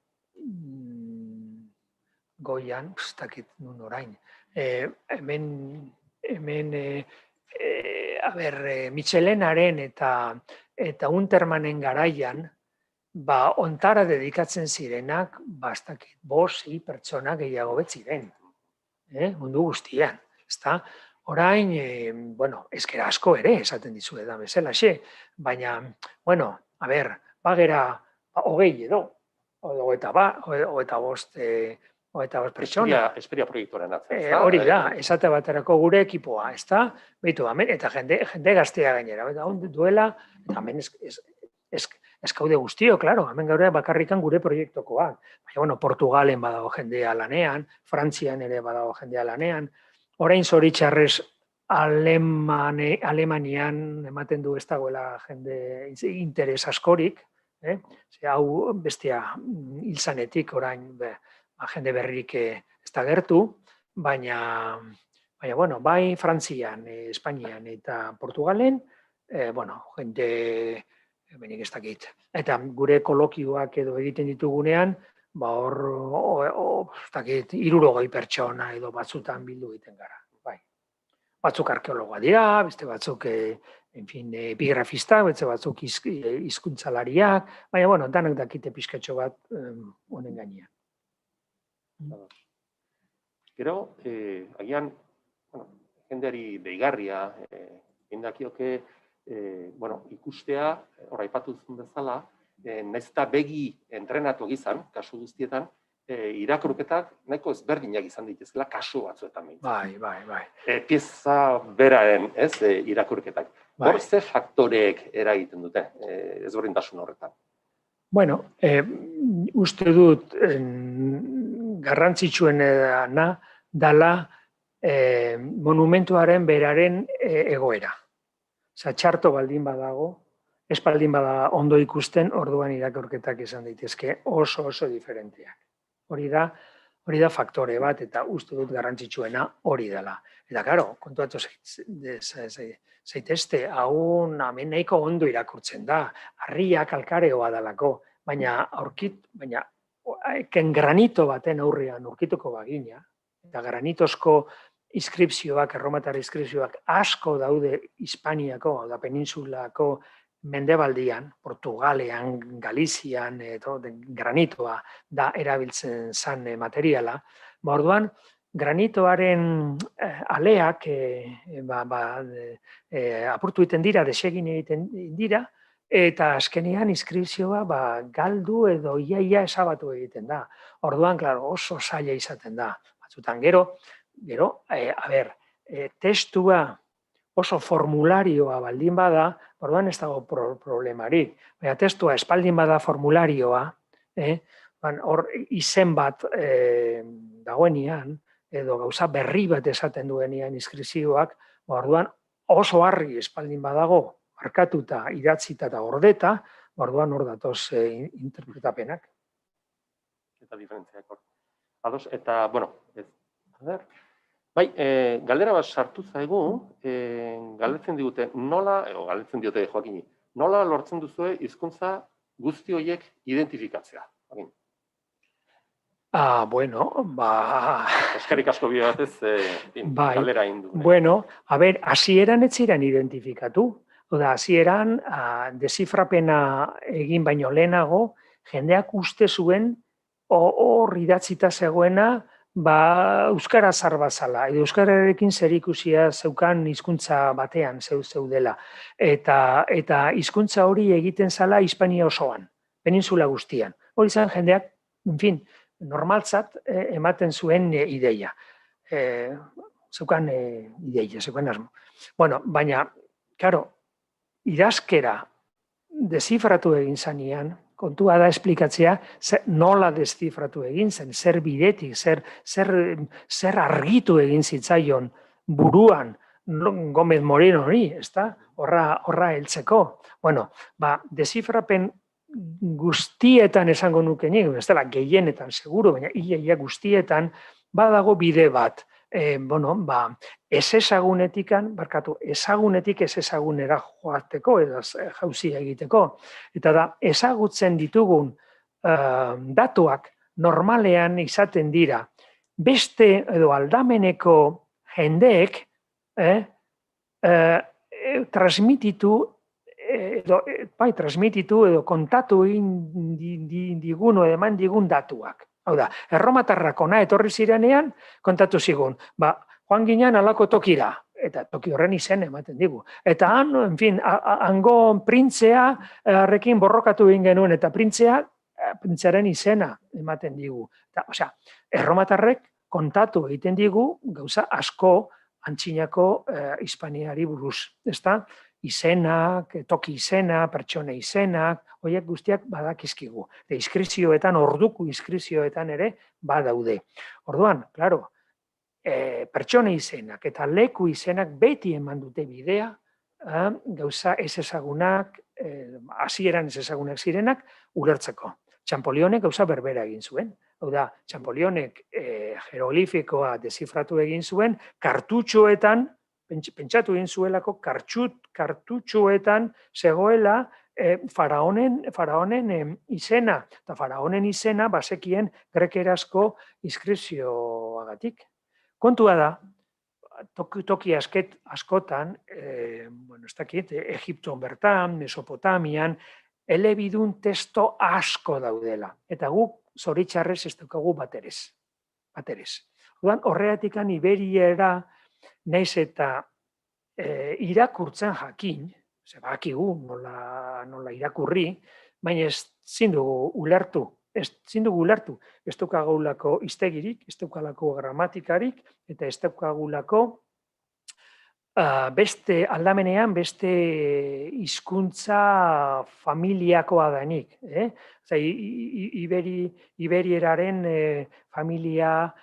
goian, ez dakit nun orain, hemen Michelenaren eta Untermanen garaian, ontara dedikatzen zirenak, ez dakit, 5 pertsona gehiago betziren, mundu guztian, ezta? Orain, ezkera asko ere, esaten dizu edan bezalaxe, baina, bagera 20 edo, eta 5 pertsona. Esperia proiektuaren atzen. Hori da, esate baterako gure ekipoa, ez da? Beitu, eta jende gaztea gainera, duela, eta hemen eskaude guztio, klaro, hemen gaur bakarrikan gure proiektokoak. Baina, Portugalen badago jendea lanean, Frantzian ere badago jendea lanean, orain zoritxarrez Alemanian ematen du ez dagoela jende interes askorik, hau bestia hilzanetik orain jende berrik ez da gertu, baina bai Frantzian, Espainian eta Portugalen, jende benik ez dakit. Eta gure kolokioak edo egiten ditugunean, hor, ez dakit, 60 pertsona edo batzutan bildu egiten gara. Batzuk arkeologoa dira, beste batzuk epigrafista, beste batzuk hizkuntzalariak, baina, danak dakite pixkatxo bat honen gainean. Gero, agian, jendeari deigarria, indakioke, ikustea, hor aipatu zuen bezala, nahiz eta begi entrenatu izan, kasu guztietan, irakurketak nahiko ezberdinak izan dituzela kasu batzuetan. Bai. Pieza beraren, irakurketak. Hor ze faktoreek eragiten dute ezberdintasun horretan? Uste dut garrantzitsuena dala monumentuaren beraren egoera. Txarto baldin badago, ez baldin bada ondo ikusten, orduan irakurketak izan daitezke oso diferenteak. Hori da faktore bat, eta uste dut garrantzitsuena hori dela. Eta, karo, kontuatu zaitezte, hau hemen nahiko ondo irakurtzen da, harriak alkareoa dalako, baina granito baten aurrean aurkituko bagina, eta granitozko inskripzioak, erromatar inskripzioak asko daude Hispaniako, da peninsulako Mendebaldian, Portugalean, Galizian, granitoa da erabiltzen zan materiala. Orduan, granitoaren aleak apurtu egiten dira, desegin egiten dira, eta azkenean inskripzioa galdu edo iaia esabatu egiten da. Orduan, oso zaila izaten da. Batzutan, gero, testua oso formularioa baldin bada, orduan ez dago problemarik. Baina testua espaldin bada formularioa, hor izen bat dagoenean, edo gauza berri bat esaten duenean inskripzioak, orduan oso argi espaldin badago, markatuta, idatzita eta gordeta, orduan hor datoz interpretapenak. Eta diferentziak hor. Ados, eta, bueno, bai, galdera bat sartu zaigu, galdetzen diote Joakini, nola lortzen duzue hizkuntza guzti horiek identifikatzea? Bueno, eskerrik asko bide batez, galdera egin du. Bueno, hasieran ez ziren identifikatu. Oda, hasieran, desifrapena egin baino lehenago, jendeak uste zuen hor idatzita zegoena, euskara zarbazala, edo euskararekin zerikusia zeukan hizkuntza batean zeudela. Eta hizkuntza hori egiten zala Hispania osoan, peninsula guztian. Hori izan jendeak, normaltzat ematen zuen ideia. Zeukan ideia, zeukan asmo. Bueno, baina, karo, idazkera dezifratu egin zanean, kontua da esplikatzea nola dezifratu egin zen, zer bidetik, zer argitu egin zitzaion buruan Gómez Moreno hori, ezta? Horra heltzeko. Bueno, dezifrapen guztietan esango nuke nik, ez dela gehienetan seguru, baina ia guztietan badago bide bat. Ezagunetik ez ezagunera joateko edo jauzia egiteko. Eta da, ezagutzen ditugun datuak normalean izaten dira. Beste edo aldameneko jendeek transmititu edo kontatu egin digun edo eman digun datuak. Hau da, erromatarrak ona etorri zirenean, kontatu zigun, joan ginen alako tokira, eta toki horren izen ematen digu. Eta hango printzea arrekin borrokatu egin genuen, eta printzearen izena ematen digu. Osea, erromatarrek kontatu egiten digu gauza asko antzinako Hispaniari buruz, ezta? Izenak, toki izena, pertsone izenak, horiek guztiak badakizkigu. Inskripzioetan, orduko inskripzioetan ere badaude. Orduan, klaro, pertsone izenak eta leku izenak beti eman dute bidea, gauza ez ezagunak, hasieran ez ezagunak zirenak, ulertzeko. Txampolionek gauza berbera egin zuen. Hau da, Txampolionek jeroglifikoa dezifratu egin zuen, kartutxoetan, pentsatu egin zuelako kartutxoetan zegoela faraonen izena. Eta faraonen izena bazekien grekerazko inskripzioagatik. Kontua da, toki askotan, Egipton bertan, Mesopotamian, elebidun testo asko daudela. Eta guk zoritxarrez ez daukagu baterez. Horreatikan Iberiera naiz eta irakurtzen jakin, bakigu nola irakurri, baina ezin dugu ulertu. Ez daukagulako hiztegirik, ez daukalako gramatikarik, eta ez daukagulako beste aldamenean, beste hizkuntza familiakoa denik. Iberieraren familia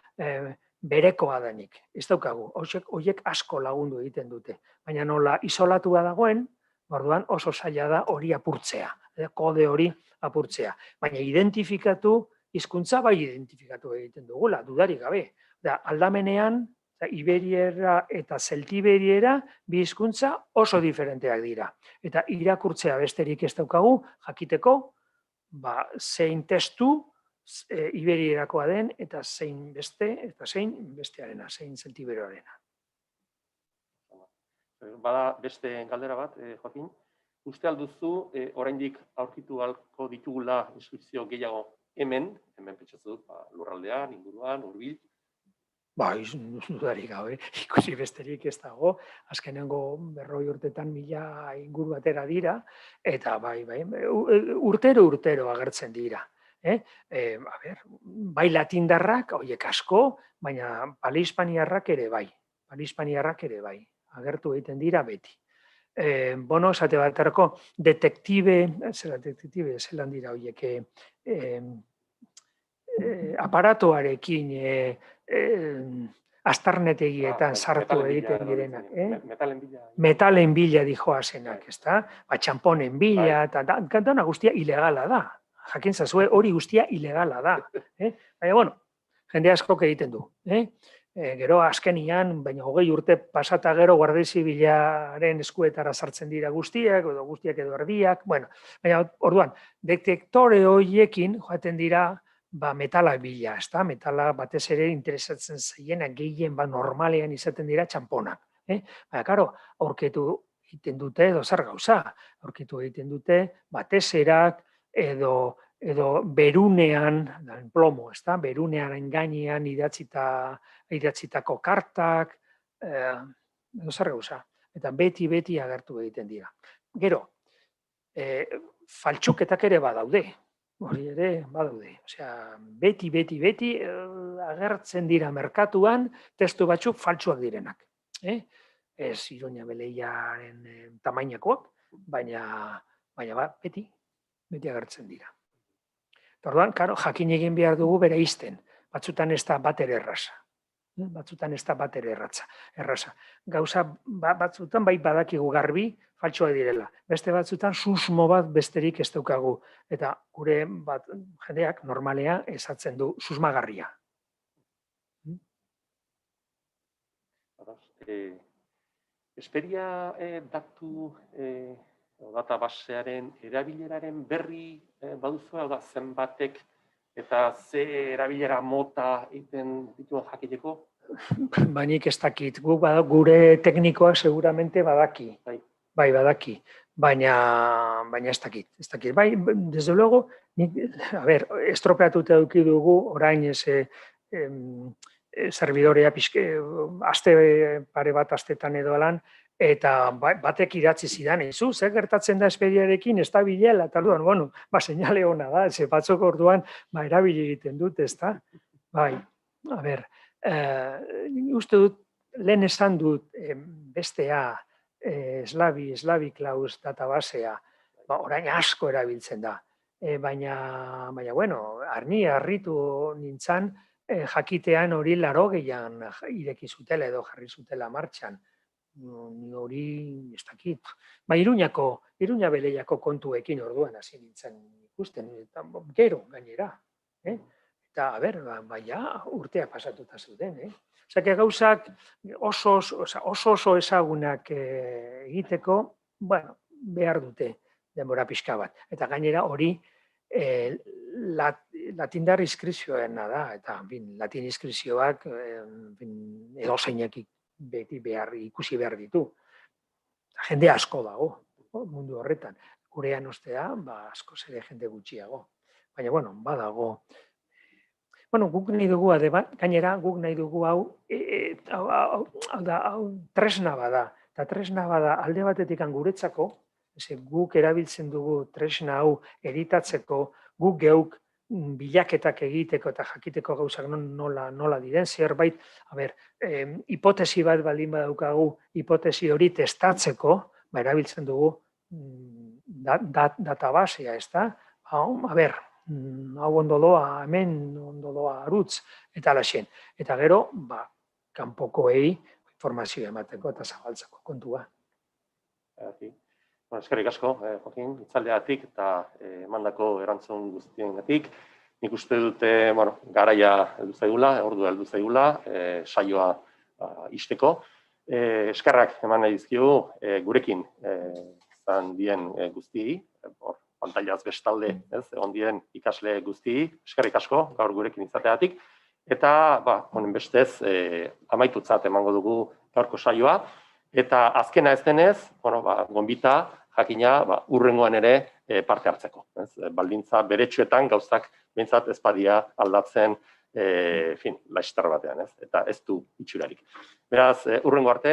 berekoa denik. Ez daukagu, horiek asko lagundu egiten dute. Baina nola isolatua dagoen, orduan oso zaila da hori apurtzea, kode hori apurtzea. Baina hizkuntza bai identifikatu egiten dugula, dudarik gabe. Aldamenean, Iberiera eta Zeltiberiera bi hizkuntza oso diferenteak dira. Eta irakurtzea besterik ez daukagu, jakiteko, zein testu Iberierakoa den, eta zein bestearena, zein Zeltiberioarena. Bada beste galdera bat, Joakin. Uste alduzu, oraindik aurkitu ahalko ditugula inskripzio gehiago hemen pentsatzu dut, lurraldean, inguruan, hurbil? Dudarik gabe, ikusi besterik ez dago, azkenengo 40 urtetan 1000 inguru batera dira, eta urtero agertzen dira. Bai latindarrak, horiek asko, baina palehispaniarrak ere bai, agertu egiten dira beti. Esate baterako, detektibe, zelan dira horiek, aparatuarekin astarnetegietan sartu metalen bila egiten edo direnak. ditzen, metalen bila. Metalen bila dijoazenak, ezta? Txamponen bila, eta dana guztia ilegala da. Jakin zazue, hori guztia ilegala da. Baina, bueno, jende askok egiten du. Gero azkenian, baina 20 urte pasata gero Guardia Zibilaren eskuetara sartzen dira guztiak edo erdiak, bueno, baina orduan, detektore horiekin joaten dira metala bila, ezta? Metala batez ere interesatzen zaiena gehien normalean izaten dira txamponak. Baina, karo, aurkitu egiten dute edo zer gauza, aurkitu egiten dute batezerak edo berunean, plomo, ezta? Berunean gainean idatzitako kartak, edo zer gauza. Eta beti agertu egiten dira. Gero, faltsuketak ere badaude. Hori ere badaude. Osea, beti agertzen dira merkatuan testu batzuk faltsuak direnak. Ez Iroña Beleiaren tamainakoak, baina beti agertzen dira. Orduan, karo, jakin egin behar dugu bere izten. Batzutan ez da bat ere erraza. Erraza. Gauza batzutan bai badakigu garbi faltsuak direla. Beste batzutan susmo bat besterik ez daukagu. Eta gure jendeak normalea esatzen du susmagarria. Esperia databasearen erabileraren berri baduzu, hau da zenbatek eta ze erabilera mota egiten dituen jakiteko? Bainik ez dakit, gure teknikoak seguramente badaki. Bai, badaki, baina ez dakit. Bai, desde luego, estropeatuta eduki dugu, orain servidorea aste pare bat astetan edo alan, eta batek idatzi zidan, zer gertatzen da espediarekin, ez da bilela, eta orduan, bueno, seinale ona da, ze batzuk orduan, erabili egiten dut, ez da? Bai, uste dut, lehen esan dut bestea, Slaviklaus databasea, orain asko erabiltzen da. Baina, bueno, harritu nintzan, jakitean hori 80an ireki zutela edo jarri zutela martxan. Hori, ez dakit. Iruña Beleiako kontuekin orduan hasi nintzen ikusten, eta gero gainera. Eta, urteak pasatuta zuten. Osea, gauzak oso ezagunak egiteko, bueno, behar dute denbora pixka bat. Eta gainera hori latindar inskripzioena da, eta latin inskripzioak edozeinak beti ikusi behar ditu. Jende asko dago mundu horretan. Gurean ostea, asko zere jende gutxiago. Baina, bueno, badago. Bueno, guk nahi dugu, gainera, guk nahi dugu hau tresna bada. Eta tresna bada alde batetik guretzako, guk erabiltzen dugu tresna hau editatzeko, guk geuk bilaketak egiteko eta jakiteko gauzak nola diren, zerbait, hipotesi bat baldin badaukagu, hipotesi hori testatzeko, erabiltzen dugu databasea, ez da? Hau ondoloa, hemen ondoloa arutz, eta alaxen. Eta gero, kanpokoei informazioa emateko eta zabaltzeko kontua. Eskerrik asko, Joaquin, itzaldeatik eta emandako erantzun guztiengatik. Nik uste dute, garaia heldu zaigula, ordua heldu zaigula, saioa ixteko. Eskerrak eman nahi dizkigu gurekin izan dien guztiei, pantailaz bestalde, egon dien ikasle guztiei, eskerrik asko gaur gurekin izateatik. Eta, honen bestez, amaitutzat emango dugu gaurko saioa. Eta azkena ez denez, gonbita, jakina, hurrengoan ere parte hartzeko. Baldintza beretsuetan gauzak behintzat ezpadia aldatzen laster batean, eta ez du itxurarik. Beraz, hurrengo arte,